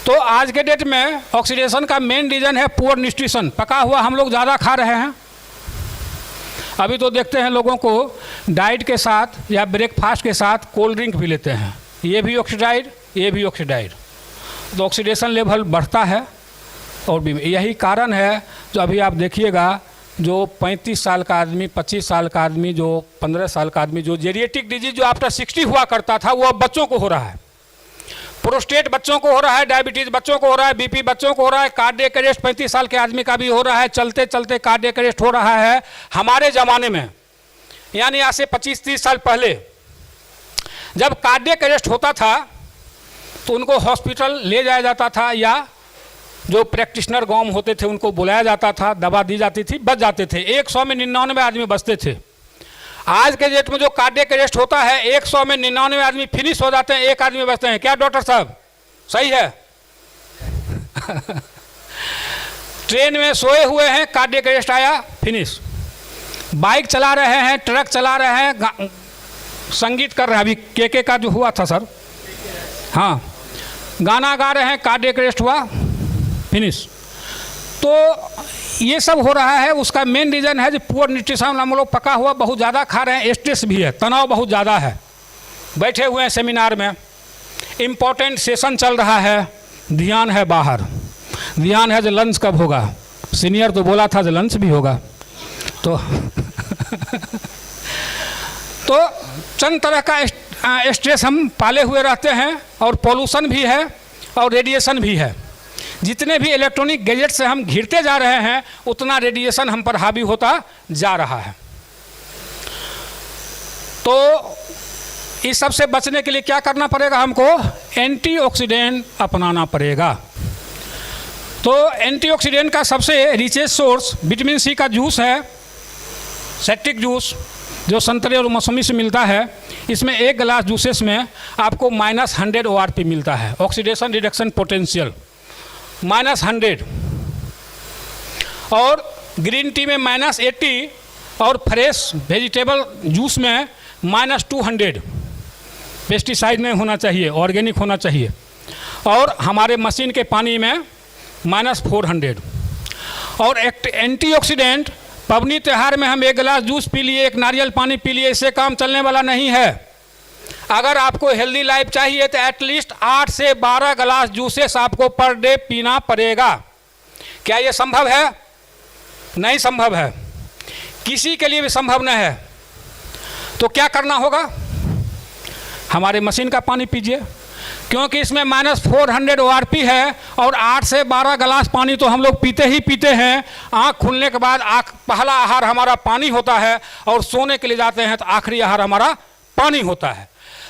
तो आज के डेट में ऑक्सीडेशन का मेन रीज़न है पुअर न्यूट्रिशन। पका हुआ हम लोग ज़्यादा खा रहे हैं। अभी तो देखते हैं लोगों को डाइट के साथ या ब्रेकफास्ट के साथ कोल्ड ड्रिंक भी लेते हैं, ये भी ऑक्सीडाइड, ये भी ऑक्सीडाइड। तो ऑक्सीडेशन लेवल बढ़ता है और भी यही कारण है जो अभी आप देखिएगा, जो 35 साल का आदमी, 25 साल का आदमी, जो 15 साल का आदमी, जो जेरिएटिक डिजीज जो आफ्टर 60 हुआ करता था वो अब बच्चों को हो रहा है। प्रोस्टेट बच्चों को हो रहा है, डायबिटीज़ बच्चों को हो रहा है, बीपी बच्चों को हो रहा है, कार्डियक अरेस्ट 35 साल के आदमी का भी हो रहा है, चलते चलते कार्डियक अरेस्ट हो रहा है। हमारे ज़माने में यानी आज से 25-30 साल पहले जब कार्डियक अरेस्ट होता था तो उनको हॉस्पिटल ले जाया जाता था या जो प्रैक्टिशनर गांव में होते थे उनको बुलाया जाता था, दवा दी जाती थी, बच जाते थे। 100 में 99 आदमी बचते थे। आज के डेट में जो कार्डियक अरेस्ट होता है 100 में 99 आदमी फिनिश हो जाते हैं, एक आदमी बचते हैं। क्या डॉक्टर साहब सही है? ट्रेन में सोए हुए हैं, कार्डियक अरेस्ट आया, फिनिश। बाइक चला रहे हैं, ट्रक चला रहे हैं, संगीत कर रहे हैं। अभी के का जो हुआ था सर, हाँ, गाना गा रहे हैं, कार्डियक अरेस्ट हुआ, फिनिश। तो ये सब हो रहा है। उसका मेन रीज़न है जो पुअर न्यूट्रिशन। हम लोग पका हुआ बहुत ज़्यादा खा रहे हैं, स्ट्रेस भी है, तनाव बहुत ज़्यादा है। बैठे हुए हैं सेमिनार में, इम्पोर्टेंट सेशन चल रहा है, ध्यान है बाहर, ध्यान है जो लंच कब होगा। सीनियर तो बोला था जो लंच भी होगा। तो चंद तरह का स्ट्रेस हम पाले हुए रहते हैं और पॉल्यूशन भी है और रेडिएशन भी है। जितने भी इलेक्ट्रॉनिक गैजेट से हम घिरते जा रहे हैं उतना रेडिएशन हम पर हावी होता जा रहा है। तो इस सब से बचने के लिए क्या करना पड़ेगा? हमको एंटीऑक्सीडेंट अपनाना पड़ेगा। तो एंटीऑक्सीडेंट का सबसे रिचेस्ट सोर्स विटामिन सी का जूस है, सिट्रिक जूस, जो संतरे और मौसमी से मिलता है। इसमें 1 गिलास जूसेस में आपको -100 ORP मिलता है, ऑक्सीडेशन रिडक्शन पोटेंशियल -100। और ग्रीन टी में -80 और फ्रेश वेजिटेबल जूस में -200। पेस्टिसाइड नहीं होना चाहिए, ऑर्गेनिक होना चाहिए। और हमारे मशीन के पानी में -400। और एंटीऑक्सीडेंट पबनी त्यौहार में हम 1 गिलास जूस पी लिए, 1 नारियल पानी पी लिए, इससे काम चलने वाला नहीं है। अगर आपको हेल्दी लाइफ चाहिए तो एटलीस्ट 8 से 12 गिलास जूसेस आपको पर डे पीना पड़ेगा। क्या ये संभव है? नहीं संभव है, किसी के लिए भी संभव नहीं है। तो क्या करना होगा? हमारे मशीन का पानी पीजिए, क्योंकि इसमें -400 ORP है और 8 से 12 गिलास पानी तो हम लोग पीते ही पीते हैं। आँख खुलने के बाद पहला आहार हमारा पानी होता है और सोने के लिए जाते हैं तो आखिरी आहार हमारा पानी होता है।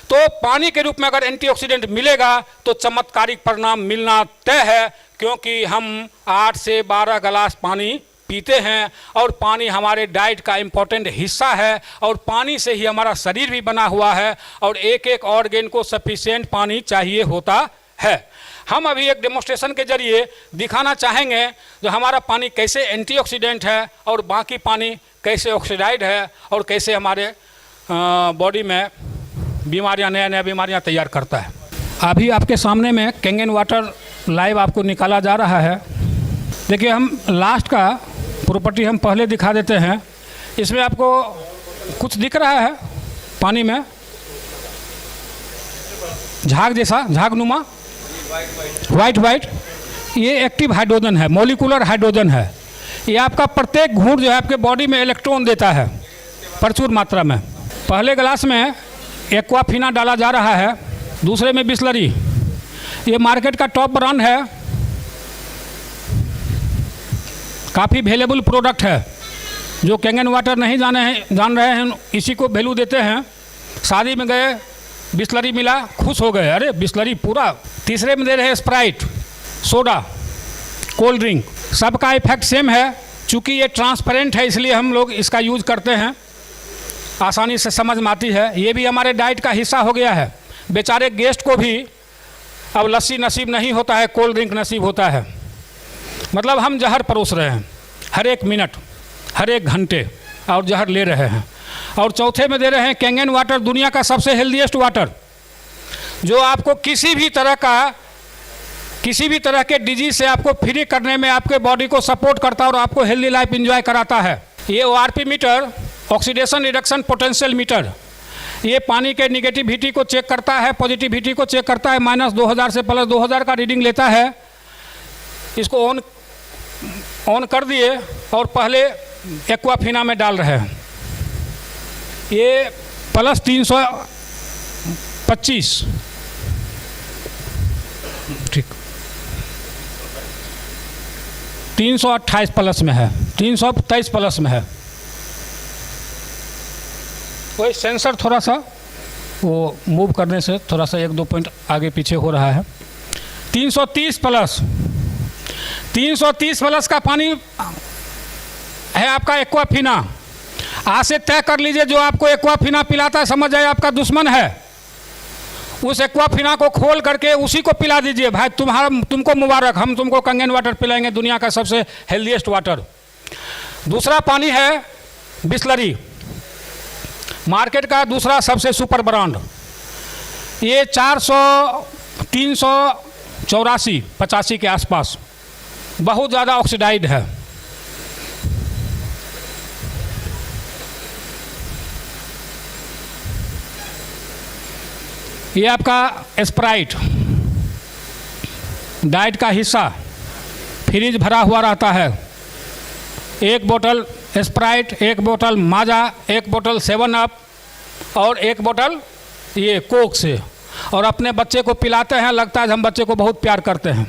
तो पानी के रूप में अगर एंटीऑक्सीडेंट मिलेगा तो चमत्कारिक परिणाम मिलना तय है, क्योंकि हम 8 से 12 गिलास पानी पीते हैं और पानी हमारे डाइट का इम्पोर्टेंट हिस्सा है और पानी से ही हमारा शरीर भी बना हुआ है और एक एक ऑर्गेन को सफिशिएंट पानी चाहिए होता है। हम अभी एक डेमोन्स्ट्रेशन के जरिए दिखाना चाहेंगे जो हमारा पानी कैसे एंटीऑक्सीडेंट है और बाकी पानी कैसे ऑक्सीडाइड है और कैसे हमारे बॉडी में बीमारियां, नया बीमारियां तैयार करता है। अभी आपके सामने में कैंगन वाटर लाइव आपको निकाला जा रहा है। देखिए, हम लास्ट का प्रॉपर्टी हम पहले दिखा देते हैं। इसमें आपको कुछ दिख रहा है पानी में, झाग जैसा, झाग नुमा, वाइट, ये एक्टिव हाइड्रोजन है, मॉलिक्यूलर हाइड्रोजन है। ये आपका प्रत्येक घूंट जो है आपके बॉडी में इलेक्ट्रॉन देता है प्रचुर मात्रा में। पहले गिलास में एक्वाफिना डाला जा रहा है, दूसरे में बिस्लरी। ये मार्केट का टॉप ब्रांड है, काफ़ी वैल्यूएबल प्रोडक्ट है। जो कैंगन वाटर नहीं जान रहे हैं इसी को वैल्यू देते हैं। शादी में गए बिस्लरी मिला, खुश हो गए, अरे बिस्लरी पूरा। तीसरे में दे रहे हैं स्प्राइट, सोडा, कोल्ड ड्रिंक, सबका इफेक्ट सेम है। चूँकि ये ट्रांसपेरेंट है इसलिए हम लोग इसका यूज़ करते हैं, आसानी से समझ में आती है। ये भी हमारे डाइट का हिस्सा हो गया है। बेचारे गेस्ट को भी अब लस्सी नसीब नहीं होता है, कोल्ड ड्रिंक नसीब होता है। मतलब हम जहर परोस रहे हैं हर एक मिनट, हर एक घंटे, और जहर ले रहे हैं। और चौथे में दे रहे हैं कैंगन वाटर, दुनिया का सबसे हेल्दीएस्ट वाटर, जो आपको किसी भी तरह के डिजीज से आपको फ्री करने में आपके बॉडी को सपोर्ट करता है और आपको हेल्दी लाइफ एंजॉय कराता है। ये ORP meter, oxidation reduction potential meter, ये पानी के निगेटिविटी को चेक करता है, पॉजिटिविटी को चेक करता है। -2000 से +2000 का रीडिंग लेता है। इसको ऑन कर दिए और पहले एक्वाफिना में डाल रहे हैं। ये +325, ठीक, 328 प्लस में है, 323 प्लस में है। वही सेंसर थोड़ा सा वो मूव करने से थोड़ा सा 1-2 पॉइंट आगे पीछे हो रहा है। 330 प्लस, 330 प्लस का पानी है आपका एक्वाफिना। आज से तय कर लीजिए, जो आपको एक्वाफिना पिलाता है समझ जाए आपका दुश्मन है। उस एक्वाफिना को खोल करके उसी को पिला दीजिए, भाई तुमको मुबारक, हम तुमको कैंगन वाटर पिलाएंगे, दुनिया का सबसे हेल्दीएस्ट वाटर। दूसरा पानी है बिस्लरी, मार्केट का दूसरा सबसे सुपर ब्रांड। ये 400, 384, 85 के आसपास, बहुत ज़्यादा ऑक्सीडाइड है। ये आपका स्प्राइट, डाइट का हिस्सा, फ्रिज भरा हुआ रहता है। एक बोतल स्प्राइट, एक बोतल माजा, एक बोतल 7 अप और एक बोतल ये कोक से, और अपने बच्चे को पिलाते हैं। लगता है हम बच्चे को बहुत प्यार करते हैं।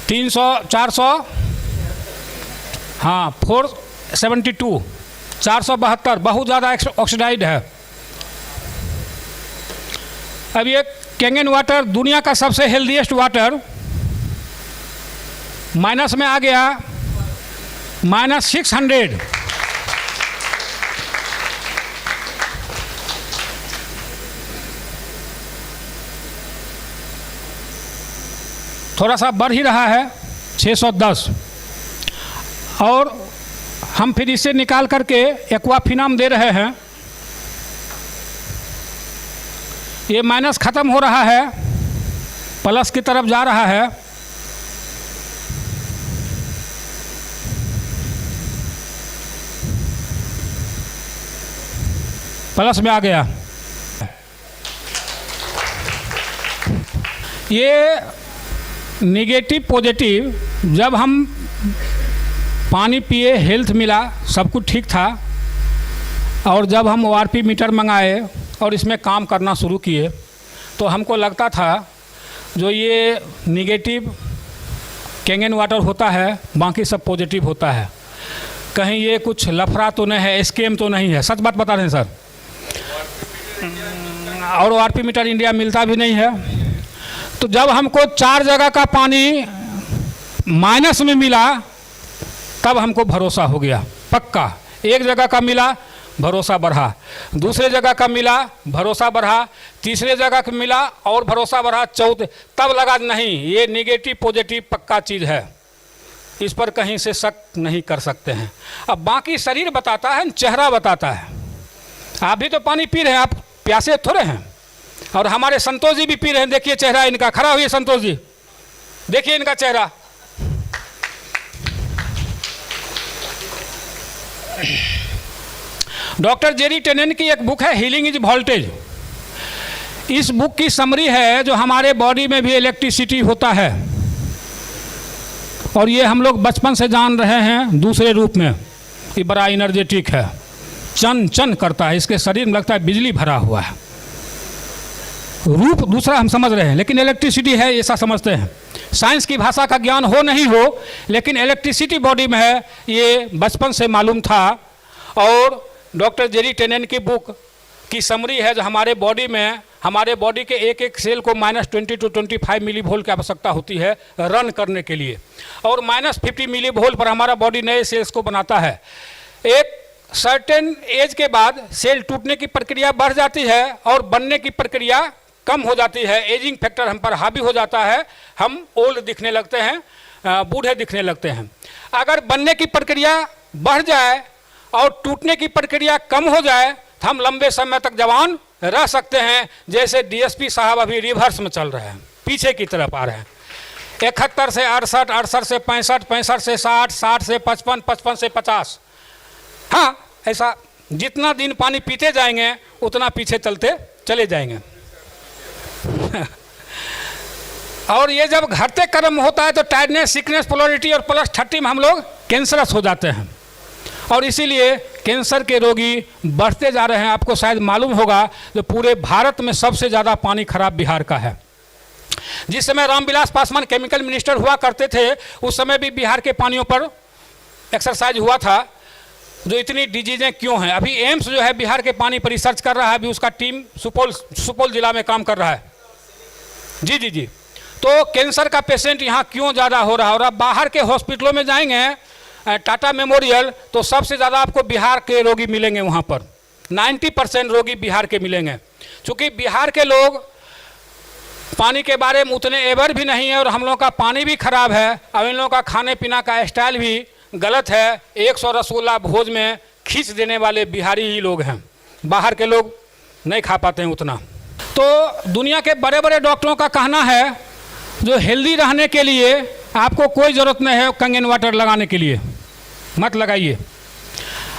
300, 400, हाँ 472, 472, बहुत ज़्यादा ऑक्सीडाइड है। अब ये कैंगन वाटर दुनिया का सबसे हेल्दीएस्ट वाटर माइनस में आ गया, -600। थोड़ा सा बढ़ ही रहा है, 610। और हम फिर इसे निकाल करके एक्वाफिना में दे रहे हैं। ये माइनस ख़त्म हो रहा है, प्लस की तरफ जा रहा है। प्लस में आ गया। ये निगेटिव पॉजिटिव, जब हम पानी पिए, हेल्थ मिला, सब कुछ ठीक था, और जब हम ORP मीटर मंगाए और इसमें काम करना शुरू किए तो हमको लगता था जो ये निगेटिव कैंगन वाटर होता है, बाकी सब पॉजिटिव होता है। कहीं ये कुछ लफड़ा तो नहीं है, स्कैम तो नहीं है। सच बात बता रहे हैं सर। और ORP मीटर इंडिया मिलता भी नहीं है। तो जब हमको 4 जगह का पानी माइनस में मिला तब हमको भरोसा हो गया पक्का। एक जगह का मिला, भरोसा बढ़ा, दूसरे जगह का मिला, भरोसा बढ़ा, तीसरे जगह का मिला और भरोसा बढ़ा, चौथे, तब लगा नहीं ये निगेटिव पॉजिटिव पक्का चीज़ है, इस पर कहीं से शक नहीं कर सकते हैं। अब बाकी शरीर बताता है, चेहरा बताता है। आप भी तो पानी पी रहे हैं, आप प्यासे थोड़े हैं। और हमारे संतोष जी भी पी रहे हैं, देखिए चेहरा इनका। खड़ा हुई संतोष जी, देखिए इनका चेहरा। डॉक्टर जेरी टेनेन की एक बुक है हीलिंग इज वोल्टेज। इस बुक की समरी है जो हमारे बॉडी में भी इलेक्ट्रिसिटी होता है, और ये हम लोग बचपन से जान रहे हैं दूसरे रूप में। ये बड़ा एनर्जेटिक है, चन चन करता है, इसके शरीर में लगता है बिजली भरा हुआ है। रूप दूसरा हम समझ रहे हैं, लेकिन इलेक्ट्रिसिटी है ऐसा समझते हैं। साइंस की भाषा का ज्ञान हो नहीं हो, लेकिन इलेक्ट्रिसिटी बॉडी में है, ये बचपन से मालूम था। और डॉक्टर जेरी टेनेन की बुक की समरी है जो हमारे बॉडी में, हमारे बॉडी के एक एक सेल को -20 to 25 मिली वोल्ट की आवश्यकता होती है रन करने के लिए, और -50 मिली वोल्ट पर हमारा बॉडी नए सेल्स को बनाता है। एक सर्टेन एज के बाद सेल टूटने की प्रक्रिया बढ़ जाती है और बनने की प्रक्रिया कम हो जाती है। एजिंग फैक्टर हम पर हावी हो जाता है, हम ओल्ड दिखने लगते हैं, बूढ़े दिखने लगते हैं। अगर बनने की प्रक्रिया बढ़ जाए और टूटने की प्रक्रिया कम हो जाए तो हम लंबे समय तक जवान रह सकते हैं। जैसे डीएसपी साहब अभी रिवर्स में चल रहे हैं, पीछे की तरफ आ रहे हैं। 71 से 68, 68 से 65, 65 से 60, 60 से 55, 55 से 50। हाँ, ऐसा जितना दिन पानी पीते जाएंगे उतना पीछे चलते चले जाएंगे। और ये जब घटते क्रम होता है तो टायर्डनेस, सिकनेस, पोलरिटी और +30 में हम लोग कैंसरस हो जाते हैं, और इसीलिए कैंसर के रोगी बढ़ते जा रहे हैं। आपको शायद मालूम होगा जो पूरे भारत में सबसे ज़्यादा पानी खराब बिहार का है। जिस समय रामविलास पासवान केमिकल मिनिस्टर हुआ करते थे उस समय भी बिहार के पानियों पर एक्सरसाइज हुआ था जो इतनी डिजीजें क्यों हैं। अभी एम्स जो है बिहार के पानी पर रिसर्च कर रहा है, अभी उसका टीम सुपौल जिला में काम कर रहा है। जी जी जी। तो कैंसर का पेशेंट यहाँ क्यों ज़्यादा हो रहा है। और आप बाहर के हॉस्पिटलों में जाएंगे, टाटा मेमोरियल, तो सबसे ज़्यादा आपको बिहार के रोगी मिलेंगे। वहाँ पर 90% रोगी बिहार के मिलेंगे। चूँकि बिहार के लोग पानी के बारे में उतने एवर भी नहीं है और हम लोगों का पानी भी खराब है, अब इन लोगों का खाने पीना का स्टाइल भी गलत है। 100 रसगुल्ला भोज में खींच देने वाले बिहारी ही लोग हैं, बाहर के लोग नहीं खा पाते हैं उतना। तो दुनिया के बड़े बड़े डॉक्टरों का कहना है जो हेल्दी रहने के लिए आपको कोई ज़रूरत नहीं है कंगन वाटर लगाने के लिए, मत लगाइए।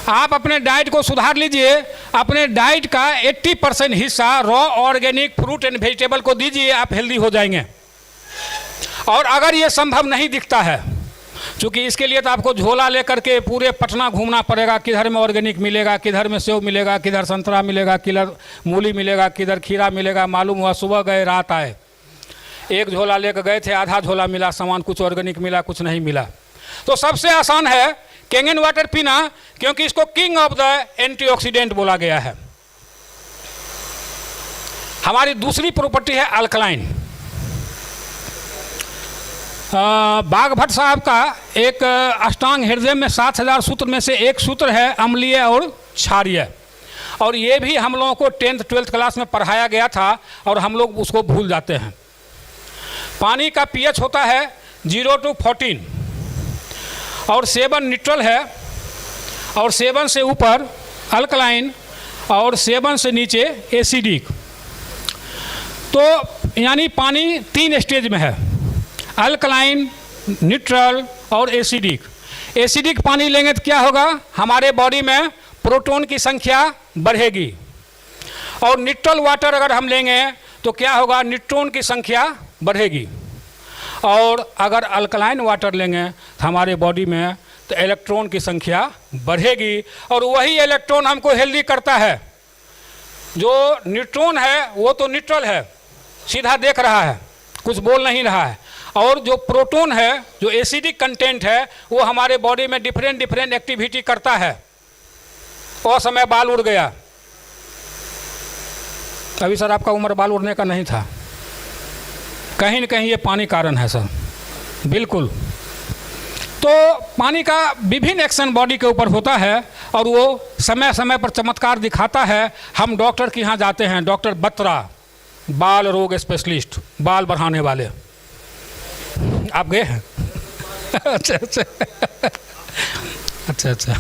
आप अपने डाइट को सुधार लीजिए, अपने डाइट का 80% हिस्सा raw organic fruit and vegetable को दीजिए, आप हेल्दी हो जाएंगे। और अगर ये संभव नहीं दिखता है, क्योंकि इसके लिए तो आपको झोला लेकर के पूरे पटना घूमना पड़ेगा, किधर में ऑर्गेनिक मिलेगा, किधर में सेव मिलेगा, किधर संतरा मिलेगा, किधर मूली मिलेगा, किधर खीरा मिलेगा। मालूम हुआ सुबह गए रात आए, एक झोला लेकर गए थे, आधा झोला मिला सामान, कुछ ऑर्गेनिक मिला, कुछ नहीं मिला। तो सबसे आसान है कैंगन वाटर पीना, क्योंकि इसको किंग ऑफ द एंटीऑक्सीडेंट बोला गया है। हमारी दूसरी प्रॉपर्टी है अल्कलाइन। बागभट्ट साहब का एक अष्टांग हृदय में 7000 सूत्र में से एक सूत्र है अम्लीय और क्षारीय, और ये भी हम लोगों को 10th 12th क्लास में पढ़ाया गया था और हम लोग उसको भूल जाते हैं। पानी का पीएच होता है 0 to 14, और 7 न्यूट्रल है, और 7 से ऊपर अल्कलाइन, और 7 से नीचे एसिडिक। तो यानी पानी 3 स्टेज में है, अल्कलाइन, न्यूट्रल और एसिडिक। एसिडिक पानी लेंगे तो क्या होगा, हमारे बॉडी में प्रोटॉन की संख्या बढ़ेगी, और न्यूट्रल वाटर अगर हम लेंगे तो क्या होगा, न्यूट्रॉन की संख्या बढ़ेगी। और अगर अल्कलाइन वाटर लेंगे तो हमारे बॉडी में तो इलेक्ट्रॉन की संख्या बढ़ेगी, और वही इलेक्ट्रॉन हमको हेल्दी करता है। जो न्यूट्रॉन है वो तो न्यूट्रल है, सीधा देख रहा है, कुछ बोल नहीं रहा है, और जो प्रोटॉन है, जो एसिडिक कंटेंट है, वो हमारे बॉडी में डिफरेंट एक्टिविटी करता है। और समय बाल उड़ गया, अभी सर आपका उम्र बाल उड़ने का नहीं था, कहीं न कहीं ये पानी कारण है सर, बिल्कुल। तो पानी का विभिन्न एक्शन बॉडी के ऊपर होता है और वो समय समय पर चमत्कार दिखाता है। हम डॉक्टर के यहाँ जाते हैं, डॉक्टर बत्रा, बाल रोग स्पेशलिस्ट, बाल बढ़ाने वाले, आप गए हैं? अच्छा अच्छा अच्छा अच्छा।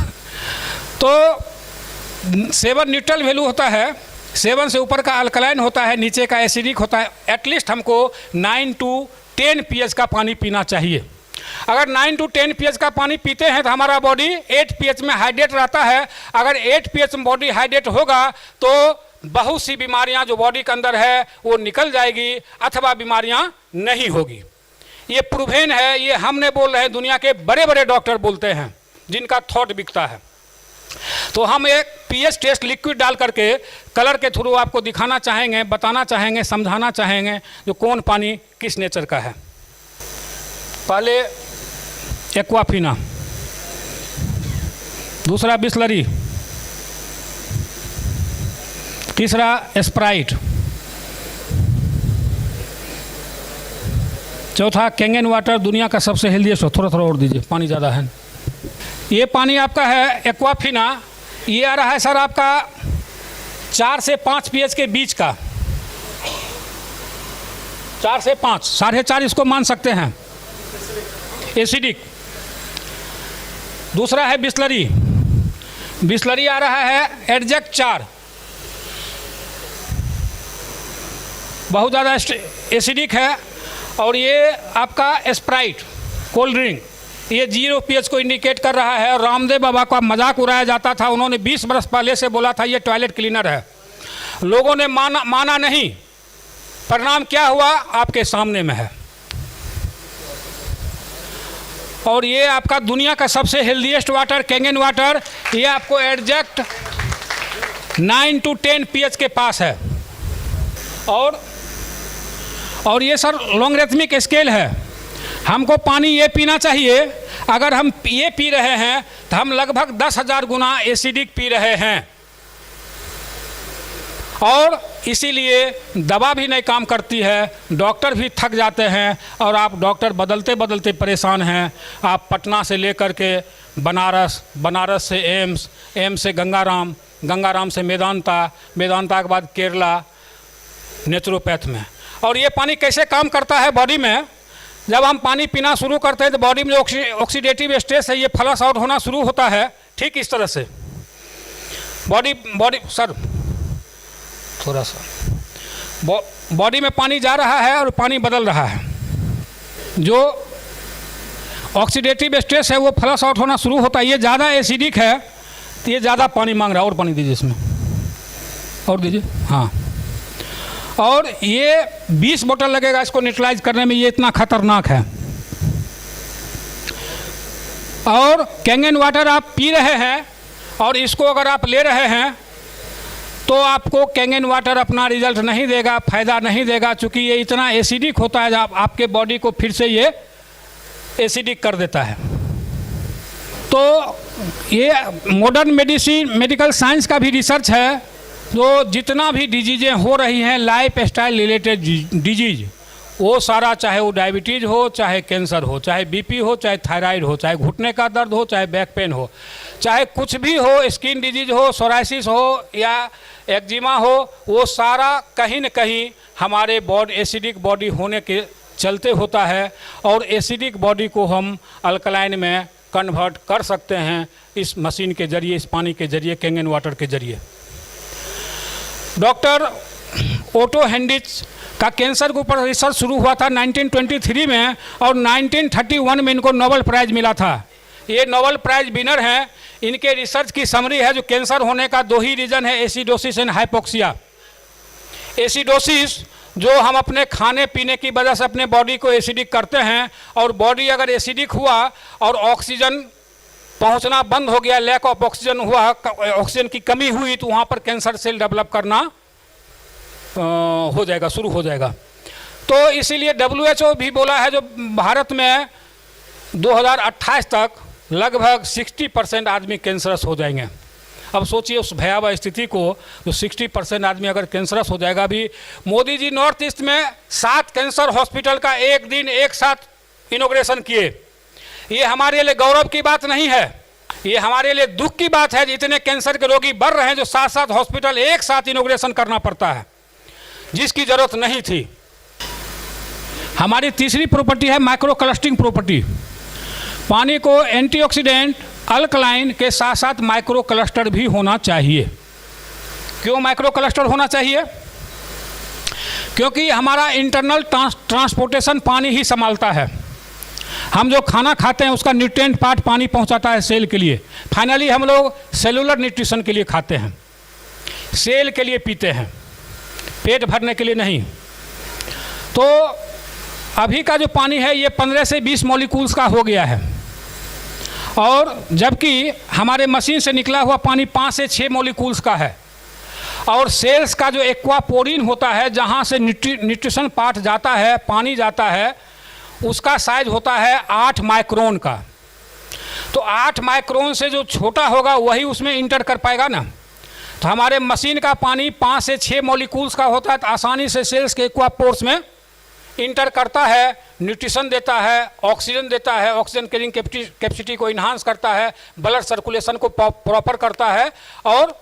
तो 7 न्यूट्रल वैल्यू होता है, 7 से ऊपर का अल्कलाइन होता है, नीचे का एसिडिक होता है। एटलीस्ट हमको 9 to 10 pH का पानी पीना चाहिए। अगर 9 to 10 pH का पानी पीते हैं तो हमारा बॉडी 8 pH में हाइड्रेट रहता है। अगर 8 pH में बॉडी हाइड्रेट होगा तो बहुत सी बीमारियां जो बॉडी के अंदर है वो निकल जाएगी, अथवा बीमारियां नहीं होगी। ये प्रूवेन है, ये हम नहीं बोल रहे हैं, दुनिया के बड़े बड़े डॉक्टर बोलते हैं जिनका थॉट बिकता है। तो हम एक पीएच टेस्ट लिक्विड डाल करके कलर के थ्रू आपको दिखाना चाहेंगे, बताना चाहेंगे, समझाना चाहेंगे जो कौन पानी किस नेचर का है। पहले एक्वाफिना, दूसरा बिस्लरी, तीसरा स्प्राइट, चौथा कैंगन वाटर, दुनिया का सबसे हेल्दीएस्ट हो। थोड़ा थोड़ा और दीजिए, पानी ज़्यादा है। ये पानी आपका है एक्वाफिना, ये आ रहा है सर आपका 4 से 5 pH के बीच का, 4 से 5, 4.5 इसको मान सकते हैं, एसिडिक। दूसरा है बिस्लरी, बिस्लरी आ रहा है एडजेक्ट 4, बहुत ज़्यादा एसिडिक है। और ये आपका स्प्राइट कोल्ड ड्रिंक, ये 0 pH को इंडिकेट कर रहा है। और रामदेव बाबा का मजाक उड़ाया जाता था, उन्होंने 20 बरस पहले से बोला था ये टॉयलेट क्लीनर है, लोगों ने माना नहीं। परिणाम क्या हुआ आपके सामने में है। और ये आपका दुनिया का सबसे हेल्दीएस्ट वाटर कैंगन वाटर, ये आपको एडजेक्ट 9 to 10 pH के पास है। और ये सर लॉगरिथमिक स्केल है, हमको पानी ये पीना चाहिए, अगर हम ये पी रहे हैं तो हम लगभग 10,000 गुना एसिडिक पी रहे हैं। और इसीलिए दवा भी नहीं काम करती है, डॉक्टर भी थक जाते हैं, और आप डॉक्टर बदलते बदलते परेशान हैं। आप पटना से लेकर के बनारस, बनारस से एम्स, एम्स से गंगाराम, गंगाराम से मेदांता, मेदांता के बाद केरला नेचुरोपैथ में। और ये पानी कैसे काम करता है बॉडी में, जब हम पानी पीना शुरू करते हैं तो बॉडी में ऑक्सीडेटिव स्ट्रेस है, ये फ्लश आउट होना शुरू होता है। ठीक इस तरह से बॉडी सर थोड़ा सा बॉडी में पानी जा रहा है और पानी बदल रहा है। जो ऑक्सीडेटिव स्ट्रेस है वो फ्लश आउट होना शुरू होता है। ये ज़्यादा एसिडिक है तो ये ज़्यादा पानी मांग रहा है, और पानी दीजिए इसमें, और दीजिए, हाँ। और ये 20 बोतल लगेगा इसको न्यूट्रलाइज करने में, ये इतना खतरनाक है। और कैंगन वाटर आप पी रहे हैं और इसको अगर आप ले रहे हैं तो आपको कैंगन वाटर अपना रिजल्ट नहीं देगा, फ़ायदा नहीं देगा, चूँकि ये इतना एसिडिक होता है, जब आपके बॉडी को फिर से ये एसिडिक कर देता है। तो ये मॉडर्न मेडिकल साइंस का भी रिसर्च है, तो जितना भी डिजीज़ें हो रही हैं लाइफ स्टाइल रिलेटेड डिजीज़, वो सारा, चाहे वो डायबिटीज़ हो, चाहे कैंसर हो, चाहे बीपी हो, चाहे थायराइड हो, चाहे घुटने का दर्द हो, चाहे बैक पेन हो, चाहे कुछ भी हो, स्किन डिजीज हो, सोराइसिस हो या एक्जिमा हो, वो सारा कहीं न कहीं हमारे एसिडिक बॉडी होने के चलते होता है। और एसिडिक बॉडी को हम अल्कलाइन में कन्वर्ट कर सकते हैं इस मशीन के ज़रिए, इस पानी के ज़रिए, कैंगन वाटर के ज़रिए। डॉक्टर ओटो हेंड्रिक्स का कैंसर के ऊपर रिसर्च शुरू हुआ था 1923 में, और 1931 में इनको नोबेल प्राइज़ मिला था। ये नोबेल प्राइज़ विनर हैं। इनके रिसर्च की समरी है, जो कैंसर होने का 2 ही रीज़न है, एसिडोसिस एंड हाइपोक्सिया। एसिडोसिस जो हम अपने खाने पीने की वजह से अपने बॉडी को एसिडिक करते हैं, और बॉडी अगर एसिडिक हुआ और ऑक्सीजन पहुंचना बंद हो गया, लैक ऑफ ऑक्सीजन हुआ, ऑक्सीजन की कमी हुई, तो वहाँ पर कैंसर सेल डेवलप करना हो जाएगा, शुरू हो जाएगा। तो इसीलिए WHO भी बोला है, जो भारत में 2028 तक लगभग 60% आदमी कैंसरस हो जाएंगे। अब सोचिए उस भयावह स्थिति को, जो 60% आदमी अगर कैंसरस हो जाएगा। भी मोदी जी नॉर्थ ईस्ट में 7 कैंसर हॉस्पिटल का एक दिन एक साथ इनॉग्रेशन किए। ये हमारे लिए गौरव की बात नहीं है, ये हमारे लिए दुख की बात है। इतने कैंसर के रोगी बढ़ रहे हैं, जो 7 हॉस्पिटल एक साथ इनॉग्रेशन करना पड़ता है, जिसकी जरूरत नहीं थी। हमारी तीसरी प्रॉपर्टी है माइक्रो क्लस्टरिंग प्रॉपर्टी। पानी को एंटीऑक्सीडेंट, अल्कलाइन के साथ साथ माइक्रो क्लस्टर भी होना चाहिए। क्यों माइक्रो क्लस्टर होना चाहिए? क्योंकि हमारा इंटरनल ट्रांसपोर्टेशन पानी ही संभालता है। हम जो खाना खाते हैं उसका न्यूट्रिएंट पार्ट पानी पहुंचाता है सेल के लिए। फाइनली हम लोग सेलुलर न्यूट्रिशन के लिए खाते हैं, सेल के लिए पीते हैं, पेट भरने के लिए नहीं। तो अभी का जो पानी है ये 15 से 20 मॉलिक्यूल्स का हो गया है, और जबकि हमारे मशीन से निकला हुआ पानी 5 से 6 मॉलिक्यूल्स का है। और सेल्स का जो एक्वापोरिन होता है, जहाँ से न्यूट्रिशन पार्ट जाता है, पानी जाता है, उसका साइज होता है 8 माइक्रोन का। तो 8 माइक्रोन से जो छोटा होगा वही उसमें इंटर कर पाएगा ना। तो हमारे मशीन का पानी 5 से 6 मॉलिक्यूल्स का होता है, तो आसानी से सेल्स के एक्वा पोर्स में इंटर करता है, न्यूट्रिशन देता है, ऑक्सीजन देता है, ऑक्सीजन कैरिंग कैपेसिटी को इन्हांस करता है, ब्लड सर्कुलेशन को प्रॉपर करता है और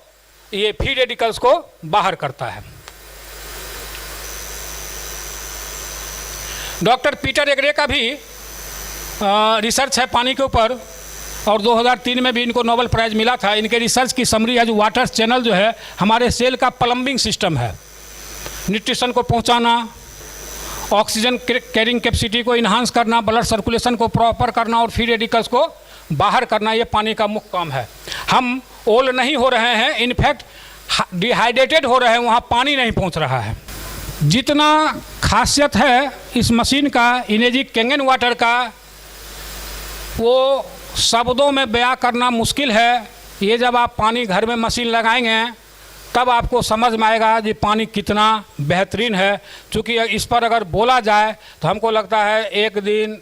ये फ्री रेडिकल्स को बाहर करता है। डॉक्टर पीटर एग्रे का भी रिसर्च है पानी के ऊपर, और 2003 में भी इनको नोबेल प्राइज़ मिला था। इनके रिसर्च की समरी है जो वाटर चैनल जो है हमारे सेल का प्लम्बिंग सिस्टम है, न्यूट्रिशन को पहुंचाना, ऑक्सीजन कैरिंग कैपेसिटी को इन्हांस करना, ब्लड सर्कुलेशन को प्रॉपर करना और फ्री रेडिकल्स को बाहर करना, ये पानी का मुख्य काम है। हम ओल्ड नहीं हो रहे हैं, इनफैक्ट डिहाइड्रेटेड हो रहे हैं, वहाँ पानी नहीं पहुँच रहा है। जितना खासियत है इस मशीन का, एनर्जी कैंगन वाटर का, वो शब्दों में बयां करना मुश्किल है। ये जब आप पानी घर में मशीन लगाएंगे तब आपको समझ में आएगा कि पानी कितना बेहतरीन है। क्योंकि इस पर अगर बोला जाए तो हमको लगता है एक दिन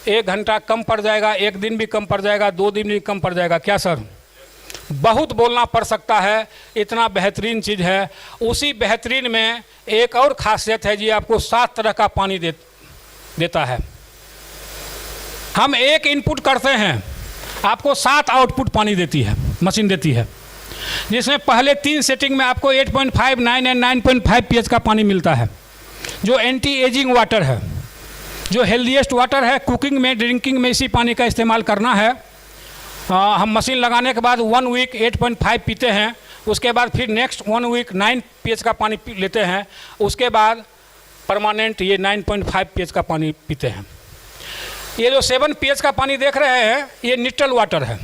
1 घंटा कम पड़ जाएगा, 1 दिन भी कम पड़ जाएगा, 2 दिन भी कम पड़ जाएगा। क्या सर? बहुत बोलना पड़ सकता है, इतना बेहतरीन चीज़ है। उसी बेहतरीन में एक और ख़ासियत है जी, आपको 7 तरह का पानी देता है। हम एक इनपुट करते हैं, आपको 7 आउटपुट पानी देती है, मशीन देती है, जिसमें पहले 3 सेटिंग में आपको 8.5, 9 एंड 9.5 pH का पानी मिलता है, जो एंटी एजिंग वाटर है, जो हेल्दीएस्ट वाटर है। कुकिंग में, ड्रिंकिंग में इसी पानी का इस्तेमाल करना है। हम मशीन लगाने के बाद 1 वीक 8.5 पीते हैं, उसके बाद फिर नेक्स्ट 1 वीक 9 pH का पानी लेते हैं, उसके बाद परमानेंट ये 9.5 pH का पानी पीते हैं। ये जो 7 pH का पानी देख रहे हैं ये न्यूट्रल वाटर है।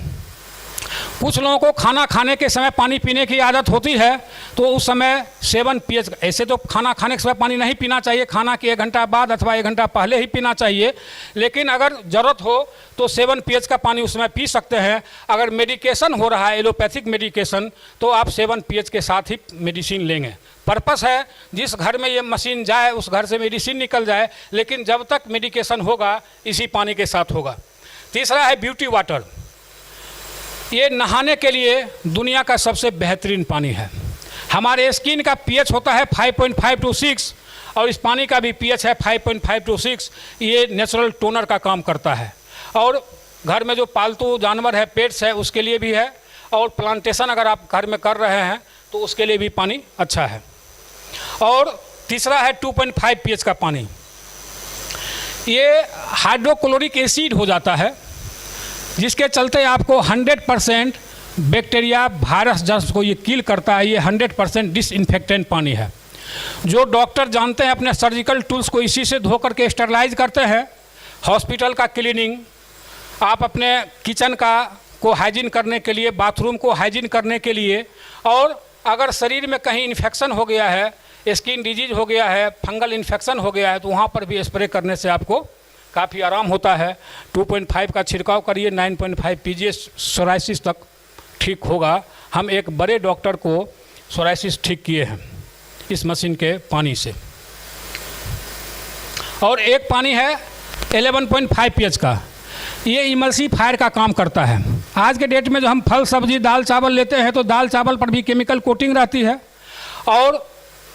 कुछ लोगों को खाना खाने के समय पानी पीने की आदत होती है, तो उस समय 7 pH, ऐसे तो खाना खाने के समय पानी नहीं पीना चाहिए, खाना के 1 घंटा बाद अथवा 1 घंटा पहले ही पीना चाहिए। लेकिन अगर ज़रूरत हो तो 7 pH का पानी उस समय पी सकते हैं। अगर मेडिकेशन हो रहा है, एलोपैथिक मेडिकेशन, तो आप 7 pH के साथ ही मेडिसिन लेंगे। पर्पस है जिस घर में ये मशीन जाए उस घर से मेडिसिन निकल जाए, लेकिन जब तक मेडिकेशन होगा इसी पानी के साथ होगा। तीसरा है ब्यूटी वाटर। ये नहाने के लिए दुनिया का सबसे बेहतरीन पानी है। हमारे स्किन का pH होता है 5.5 to 6 और इस पानी का भी pH है 5.5 to 6। ये नेचुरल टोनर का काम करता है और घर में जो पालतू जानवर है, पेट्स है, उसके लिए भी है, और प्लांटेशन अगर आप घर में कर रहे हैं तो उसके लिए भी पानी अच्छा है। और तीसरा है 2.5 pH का पानी। ये हाइड्रोक्लोरिक एसिड हो जाता है, जिसके चलते आपको 100% बैक्टीरिया, वायरस जर्म्स को ये किल करता है। ये 100% डिसइंफेक्टेंट पानी है, जो डॉक्टर जानते हैं अपने सर्जिकल टूल्स को इसी से धो करके स्टरलाइज करते हैं। हॉस्पिटल का क्लीनिंग, आप अपने किचन को हाइजीन करने के लिए, बाथरूम को हाइजीन करने के लिए, और अगर शरीर में कहीं इन्फेक्शन हो गया है, स्किन डिजीज हो गया है, फंगल इन्फेक्शन हो गया है, तो वहाँ पर भी स्प्रे करने से आपको काफ़ी आराम होता है। 2.5 का छिड़काव करिए, 9.5 पीजिए, सोराइसिस तक ठीक होगा। हम एक बड़े डॉक्टर को सोराइसिस ठीक किए हैं इस मशीन के पानी से। और एक पानी है 11.5 pH का, ये इमल्सिफायर का काम करता है। आज के डेट में जो हम फल सब्जी दाल चावल लेते हैं तो दाल चावल पर भी केमिकल कोटिंग रहती है और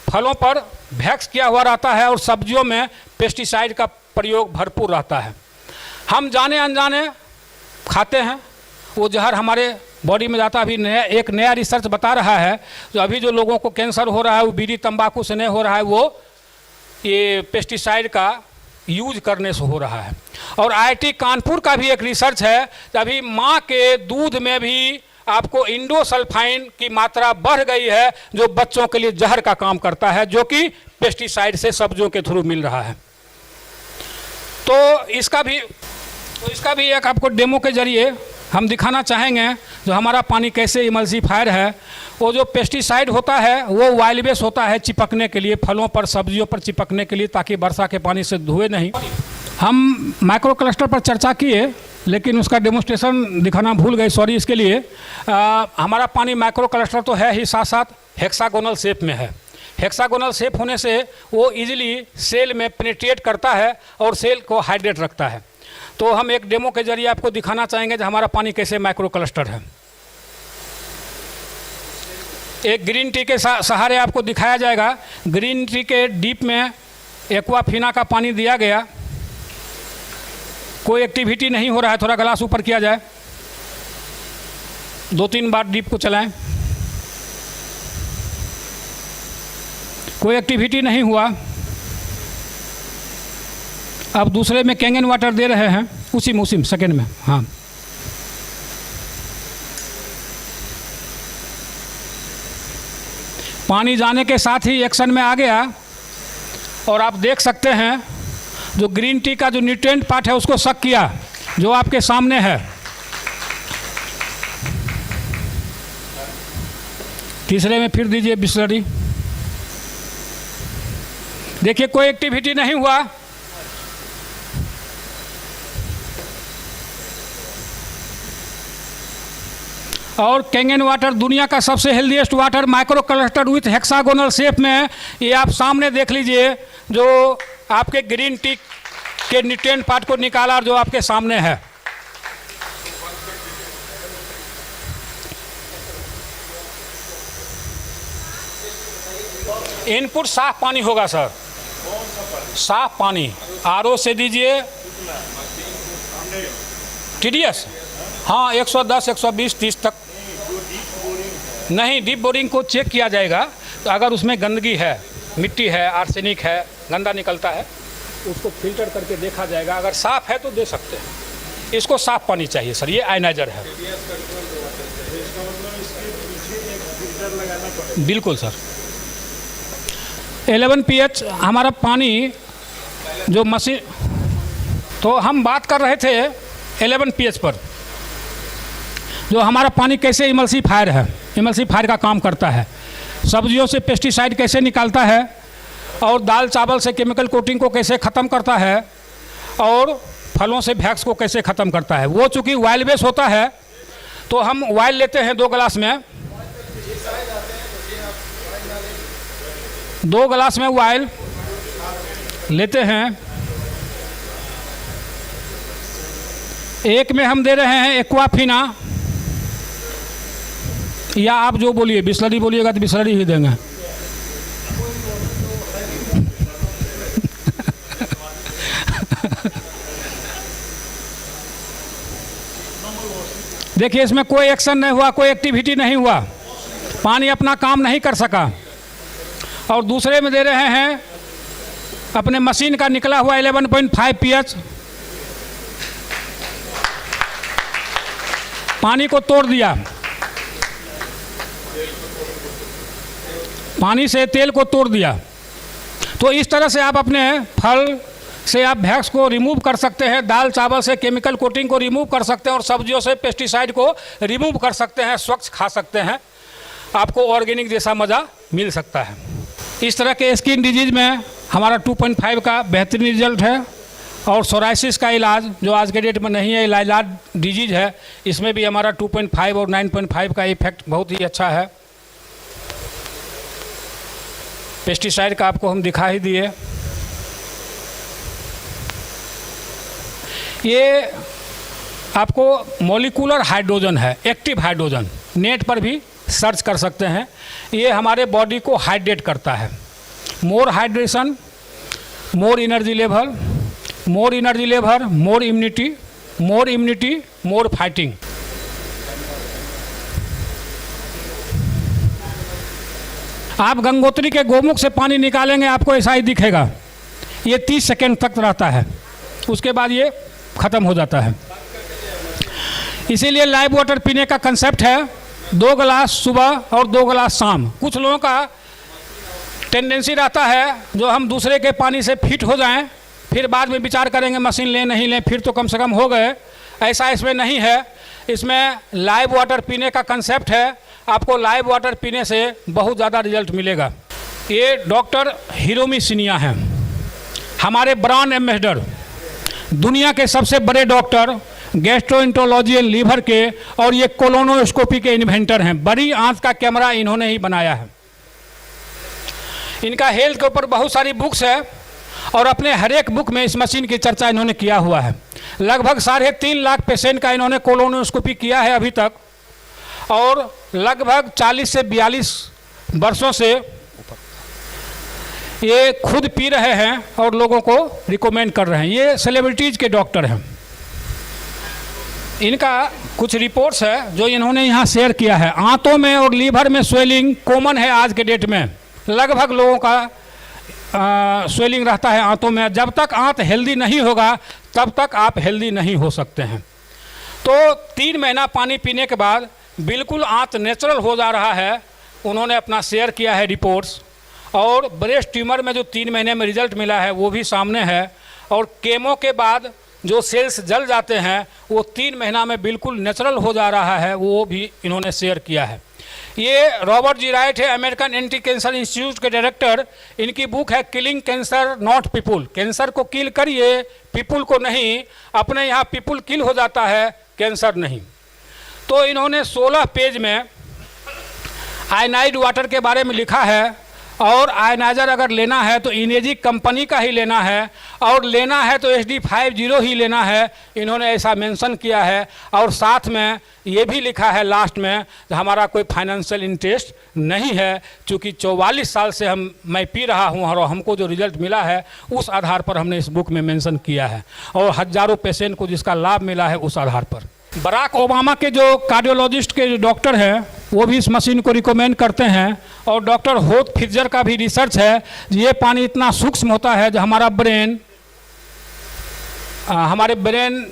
फलों पर वैक्स किया हुआ रहता है और सब्जियों में पेस्टिसाइड का प्रयोग भरपूर रहता है। हम जाने अनजाने खाते हैं, वो जहर हमारे बॉडी में जाता है। अभी एक नया रिसर्च बता रहा है जो अभी जो लोगों को कैंसर हो रहा है वो बीड़ी तंबाकू से नहीं हो रहा है, वो ये पेस्टिसाइड का यूज करने से हो रहा है। और IIT कानपुर का भी एक रिसर्च है, अभी माँ के दूध में भी आपको इंडोसल्फाइन की मात्रा बढ़ गई है, जो बच्चों के लिए जहर का काम करता है, जो कि पेस्टिसाइड से सब्जियों के थ्रू मिल रहा है। तो इसका भी एक आपको डेमो के जरिए हम दिखाना चाहेंगे जो हमारा पानी कैसे इमल्सिफायर है। वो जो पेस्टिसाइड होता है वो वाइल्ड बेस होता है, चिपकने के लिए, फलों पर सब्जियों पर चिपकने के लिए, ताकि वर्षा के पानी से धुए नहीं। हम माइक्रो क्लस्टर पर चर्चा किए लेकिन उसका डेमोस्ट्रेशन दिखाना भूल गए, सॉरी इसके लिए। हमारा पानी माइक्रो क्लस्टर तो है ही, साथ साथ हेक्सागोनल शेप में है। हेक्सागोनल शेप होने से वो इजीली सेल में पेनिट्रेट करता है और सेल को हाइड्रेट रखता है। तो हम एक डेमो के जरिए आपको दिखाना चाहेंगे कि हमारा पानी कैसे माइक्रो क्लस्टर है। एक ग्रीन टी के सहारे आपको दिखाया जाएगा। ग्रीन टी के डीप में एक्वाफिना का पानी दिया गया, कोई एक्टिविटी नहीं हो रहा है। थोड़ा ग्लास ऊपर किया जाए, 2-3 बार डीप को चलाएं, कोई एक्टिविटी नहीं हुआ। अब दूसरे में कैंगन वाटर दे रहे हैं उसी सेकेंड में। हाँ, पानी जाने के साथ ही एक्शन में आ गया और आप देख सकते हैं जो ग्रीन टी का जो न्यूट्रिएंट पार्ट है उसको सक किया, जो आपके सामने है। तीसरे में फिर दीजिए बिस्लरी। देखिए कोई एक्टिविटी नहीं हुआ। और कैंगन वाटर दुनिया का सबसे healthiest water, micro cluster with hexagonal shape में है। ये आप सामने देख लीजिए, जो आपके ग्रीन टी के न्यूट्रिएंट पार्ट को निकाला और जो आपके सामने है। इनपुट साफ पानी होगा सर, साफ पानी। आरओ से दीजिए। टीडीएस हाँ 110, 120, 30 तक नहीं। डीप बोरिंग को चेक किया जाएगा, तो अगर उसमें गंदगी है, मिट्टी है, आर्सेनिक है, गंदा निकलता है, उसको फिल्टर करके देखा जाएगा। अगर साफ़ है तो दे सकते हैं। इसको साफ़ पानी चाहिए सर, ये आयनाइजर है। बिल्कुल सर। 11 pH हमारा पानी जो मशीन, तो हम बात कर रहे थे 11 pH पर। जो हमारा पानी कैसे इमल्सीफायर है, इमल्सीफायर का काम करता है। सब्जियों से पेस्टिसाइड कैसे निकालता है, और दाल चावल से केमिकल कोटिंग को कैसे ख़त्म करता है, और फलों से वैक्स को कैसे ख़त्म करता है। वो चूँकि ऑयल बेस होता है, तो हम ऑयल लेते हैं 2 गिलास में, 2 गिलास में ऑयल लेते हैं। एक में हम दे रहे हैं एक्वाफिना, या आप जो बोलिए, बिस्लरी बोलिएगा तो बिस्लरी ही देंगे। देखिए इसमें कोई एक्शन नहीं हुआ, कोई एक्टिविटी नहीं हुआ, पानी अपना काम नहीं कर सका। और दूसरे में दे रहे हैं अपने मशीन का निकला हुआ 11.5 pH, पानी को तोड़ दिया, पानी से तेल को तोड़ दिया। तो इस तरह से आप अपने फल से आप वैक्स को रिमूव कर सकते हैं, दाल चावल से केमिकल कोटिंग को रिमूव कर सकते हैं, और सब्जियों से पेस्टिसाइड को रिमूव कर सकते हैं, स्वच्छ खा सकते हैं। आपको ऑर्गेनिक जैसा मज़ा मिल सकता है। इस तरह के स्किन डिजीज़ में हमारा 2.5 का बेहतरीन रिजल्ट है। और सोराइसिस का इलाज जो आज के डेट में नहीं है, इलाज डिजीज़ है, इसमें भी हमारा 2.5 और 9.5 का इफेक्ट बहुत ही अच्छा है। पेस्टिसाइड का आपको हम दिखा ही दिए। ये आपको मॉलिक्यूलर हाइड्रोजन है, एक्टिव हाइड्रोजन, नेट पर भी सर्च कर सकते हैं। ये हमारे बॉडी को हाइड्रेट करता है। More hydration, more energy level, more energy level, more immunity, more immunity, more fighting. आप गंगोत्री के गोमुख से पानी निकालेंगे, आपको ऐसा ही दिखेगा। ये 30 सेकेंड तक रहता है, उसके बाद ये ख़त्म हो जाता है। इसीलिए लाइव वाटर पीने का कंसेप्ट है 2 गिलास सुबह और 2 गिलास शाम। कुछ लोगों का टेंडेंसी रहता है जो हम दूसरे के पानी से फिट हो जाएं, फिर बाद में विचार करेंगे मशीन लें नहीं लें, फिर तो कम से कम हो गए। ऐसा इसमें नहीं है। इसमें लाइव वाटर पीने का कंसेप्ट है। आपको लाइव वाटर पीने से बहुत ज़्यादा रिजल्ट मिलेगा। ये डॉक्टर हिरोमी सिनिया हैं, हमारे ब्रांड एम्बेसडर, दुनिया के सबसे बड़े डॉक्टर, गैस्ट्रोएंटरोलॉजी एंड लीवर के, और ये कोलोनोस्कोपी के इन्वेंटर हैं। बड़ी आंख का कैमरा इन्होंने ही बनाया है। इनका हेल्थ के ऊपर बहुत सारी बुक्स है, और अपने हर एक बुक में इस मशीन की चर्चा इन्होंने किया हुआ है। लगभग 3.5 लाख पेशेंट का इन्होंने कोलोनोस्कोपी किया है अभी तक, और लगभग 40 से 42 वर्षों से ये खुद पी रहे हैं और लोगों को रिकमेंड कर रहे हैं। ये सेलिब्रिटीज़ के डॉक्टर हैं। इनका कुछ रिपोर्ट्स है जो इन्होंने यहाँ शेयर किया है। आंतों में और लीवर में स्वेलिंग कॉमन है आज के डेट में। लगभग लोगों का स्वेलिंग रहता है आंतों में। जब तक आंत हेल्दी नहीं होगा तब तक आप हेल्दी नहीं हो सकते हैं। तो 3 महीना पानी पीने के बाद बिल्कुल आंत नेचुरल हो जा रहा है। उन्होंने अपना शेयर किया है रिपोर्ट्स। और ब्रेस्ट ट्यूमर में जो 3 महीने में रिजल्ट मिला है वो भी सामने है। और केमो के बाद जो सेल्स जल जाते हैं वो 3 महीना में बिल्कुल नेचुरल हो जा रहा है, वो भी इन्होंने शेयर किया है। ये रॉबर्ट जी राइट है, अमेरिकन एंटी कैंसर इंस्टीट्यूट के डायरेक्टर। इनकी बुक है killing cancer not people. Cancer को किल करिए, पीपुल को नहीं। अपने यहाँ पीपुल किल हो जाता है, कैंसर नहीं। तो इन्होंने 16 पेज में आयनाइड वाटर के बारे में लिखा है। और आयनाइजर अगर लेना है तो इनेजी कंपनी का ही लेना है, और लेना है तो HD50 ही लेना है। इन्होंने ऐसा मेंशन किया है। और साथ में ये भी लिखा है लास्ट में, हमारा कोई फाइनेंशियल इंटरेस्ट नहीं है, क्योंकि 44 साल से मैं पी रहा हूँ और हमको जो रिजल्ट मिला है उस आधार पर हमने इस बुक में मेंशन किया है। और हज़ारों पेशेंट को जिसका लाभ मिला है उस आधार पर। बराक ओबामा के जो कार्डियोलॉजिस्ट के जो डॉक्टर हैं वो भी इस मशीन को रिकमेंड करते हैं। और डॉक्टर होथ फिट्जर का भी रिसर्च है, ये पानी इतना सूक्ष्म होता है जो हमारे ब्रेन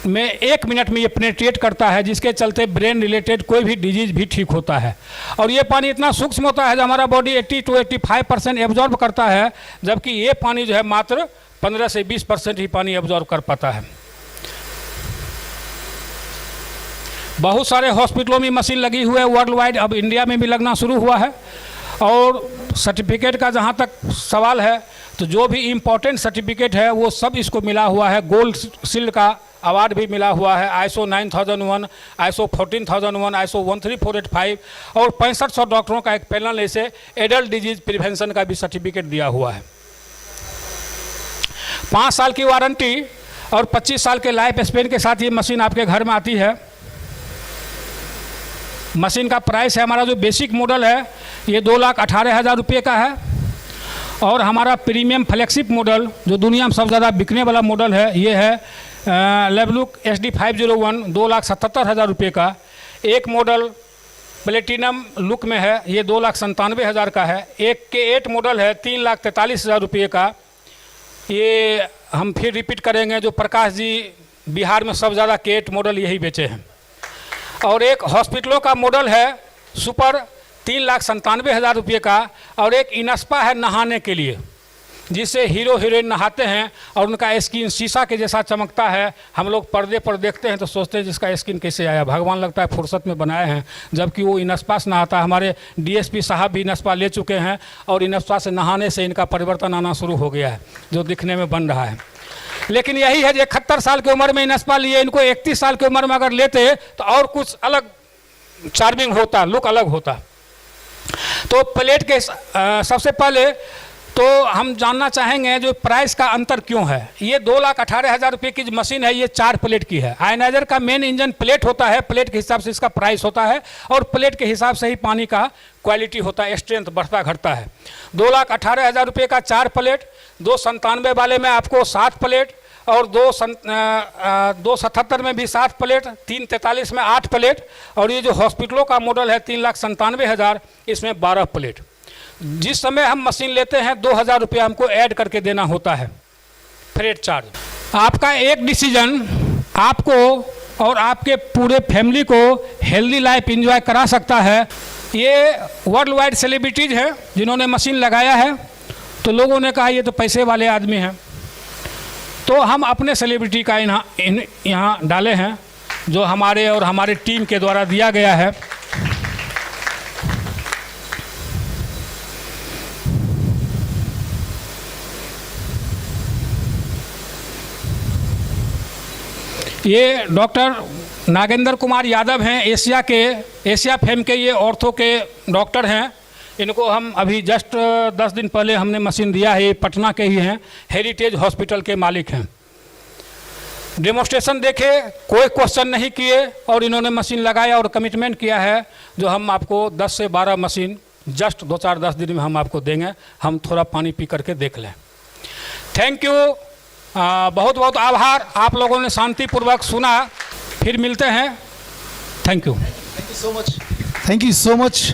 में 1 मिनट में ये पेनिट्रेट करता है, जिसके चलते ब्रेन रिलेटेड कोई भी डिजीज भी ठीक होता है। और ये पानी इतना सूक्ष्म होता है जो हमारा बॉडी 80 to 85% एब्जॉर्ब करता है, जबकि ये पानी जो है मात्र 15 से 20% ही पानी एब्जॉर्ब कर पाता है। बहुत सारे हॉस्पिटलों में मशीन लगी हुई है वर्ल्ड वाइड, अब इंडिया में भी लगना शुरू हुआ है। और सर्टिफिकेट का जहाँ तक सवाल है तो जो भी इम्पोर्टेंट सर्टिफिकेट है वो सब इसको मिला हुआ है। गोल्ड शील्ड का अवार्ड भी मिला हुआ है, ISO 9001, ISO 14001, ISO 13485 और 6500 डॉक्टरों का एक पैनल इसे एडल्ट डिजीज प्रिवेंशन का भी सर्टिफिकेट दिया हुआ है। 5 साल की वारंटी और 25 साल के लाइफ स्पेन के साथ ये मशीन आपके घर में आती है। मशीन का प्राइस है, हमारा जो बेसिक मॉडल है ये 2,18,000 रुपये का है। और हमारा प्रीमियम फ्लैगशिप मॉडल जो दुनिया में सबसे ज़्यादा बिकने वाला मॉडल है ये है लेवलुक HD501, 2,77,000 रुपये का। एक मॉडल प्लेटिनम लुक में है, ये 2,97,000 का है। एक K8 मॉडल है 3,43,000 रुपये का। ये हम फिर रिपीट करेंगे, जो प्रकाश जी बिहार में सबसे ज़्यादा K8 मॉडल यही बेचे हैं। और एक हॉस्पिटलों का मॉडल है सुपर 3,97,000 रुपये का। और एक इनस्पा है नहाने के लिए, जिससे हीरो हीरोइन नहाते हैं और उनका स्किन शीशा के जैसा चमकता है। हम लोग पर्दे पर देखते हैं तो सोचते हैं जिसका स्किन कैसे आया, भगवान लगता है फुर्सत में बनाए हैं, जबकि वो इनस्पा से नहाता है। हमारे DSP साहब भी इनस्पा ले चुके हैं और इनस्पा से नहाने से इनका परिवर्तन आना शुरू हो गया है, जो दिखने में बन रहा है। लेकिन यही है, 71 साल की उम्र में इनस्पा लिए, इनको 31 साल की उम्र में अगर लेते तो और कुछ अलग चार्मिंग होता, लुक अलग होता। तो प्लेट के सबसे पहले तो हम जानना चाहेंगे जो प्राइस का अंतर क्यों है। ये 2,18,000 रुपये की जो मशीन है ये 4 प्लेट की है। आयनाइजर का मेन इंजन प्लेट होता है, प्लेट के हिसाब से इसका प्राइस होता है और प्लेट के हिसाब से ही पानी का क्वालिटी होता है, स्ट्रेंथ बढ़ता घटता है। 2,18,000 रुपये का 4 प्लेट, 297 वाले में आपको 7 प्लेट और 277 में भी 7 प्लेट, 343 में 8 प्लेट। और ये जो हॉस्पिटलों का मॉडल है 3,97,000, इसमें 12 प्लेट। जिस समय हम मशीन लेते हैं 2,000 रुपये हमको ऐड करके देना होता है फ्रेट चार्ज। आपका एक डिसीजन आपको और आपके पूरे फैमिली को हेल्दी लाइफ एंजॉय करा सकता है। ये वर्ल्ड वाइड सेलिब्रिटीज़ हैं जिन्होंने मशीन लगाया है, तो लोगों ने कहा ये तो पैसे वाले आदमी हैं, तो हम अपने सेलिब्रिटी का यहाँ डाले हैं, जो हमारे और हमारे टीम के द्वारा दिया गया है। ये डॉक्टर नागेंद्र कुमार यादव हैं, एशिया फेम के ये ऑर्थो के डॉक्टर हैं। इनको हम अभी जस्ट 10 दिन पहले हमने मशीन दिया है, ये पटना के ही हैं, हेरिटेज हॉस्पिटल के मालिक हैं। डेमोस्ट्रेशन देखे, कोई क्वेश्चन नहीं किए और इन्होंने मशीन लगाया और कमिटमेंट किया है जो हम आपको 10 से 12 मशीन जस्ट 2-4-10 दिन में हम आपको देंगे। हम थोड़ा पानी पी करके देख लें। थैंक यू, बहुत बहुत आभार, आप लोगों ने शांतिपूर्वक सुना। फिर मिलते हैं। Thank you so much. Thank you so much.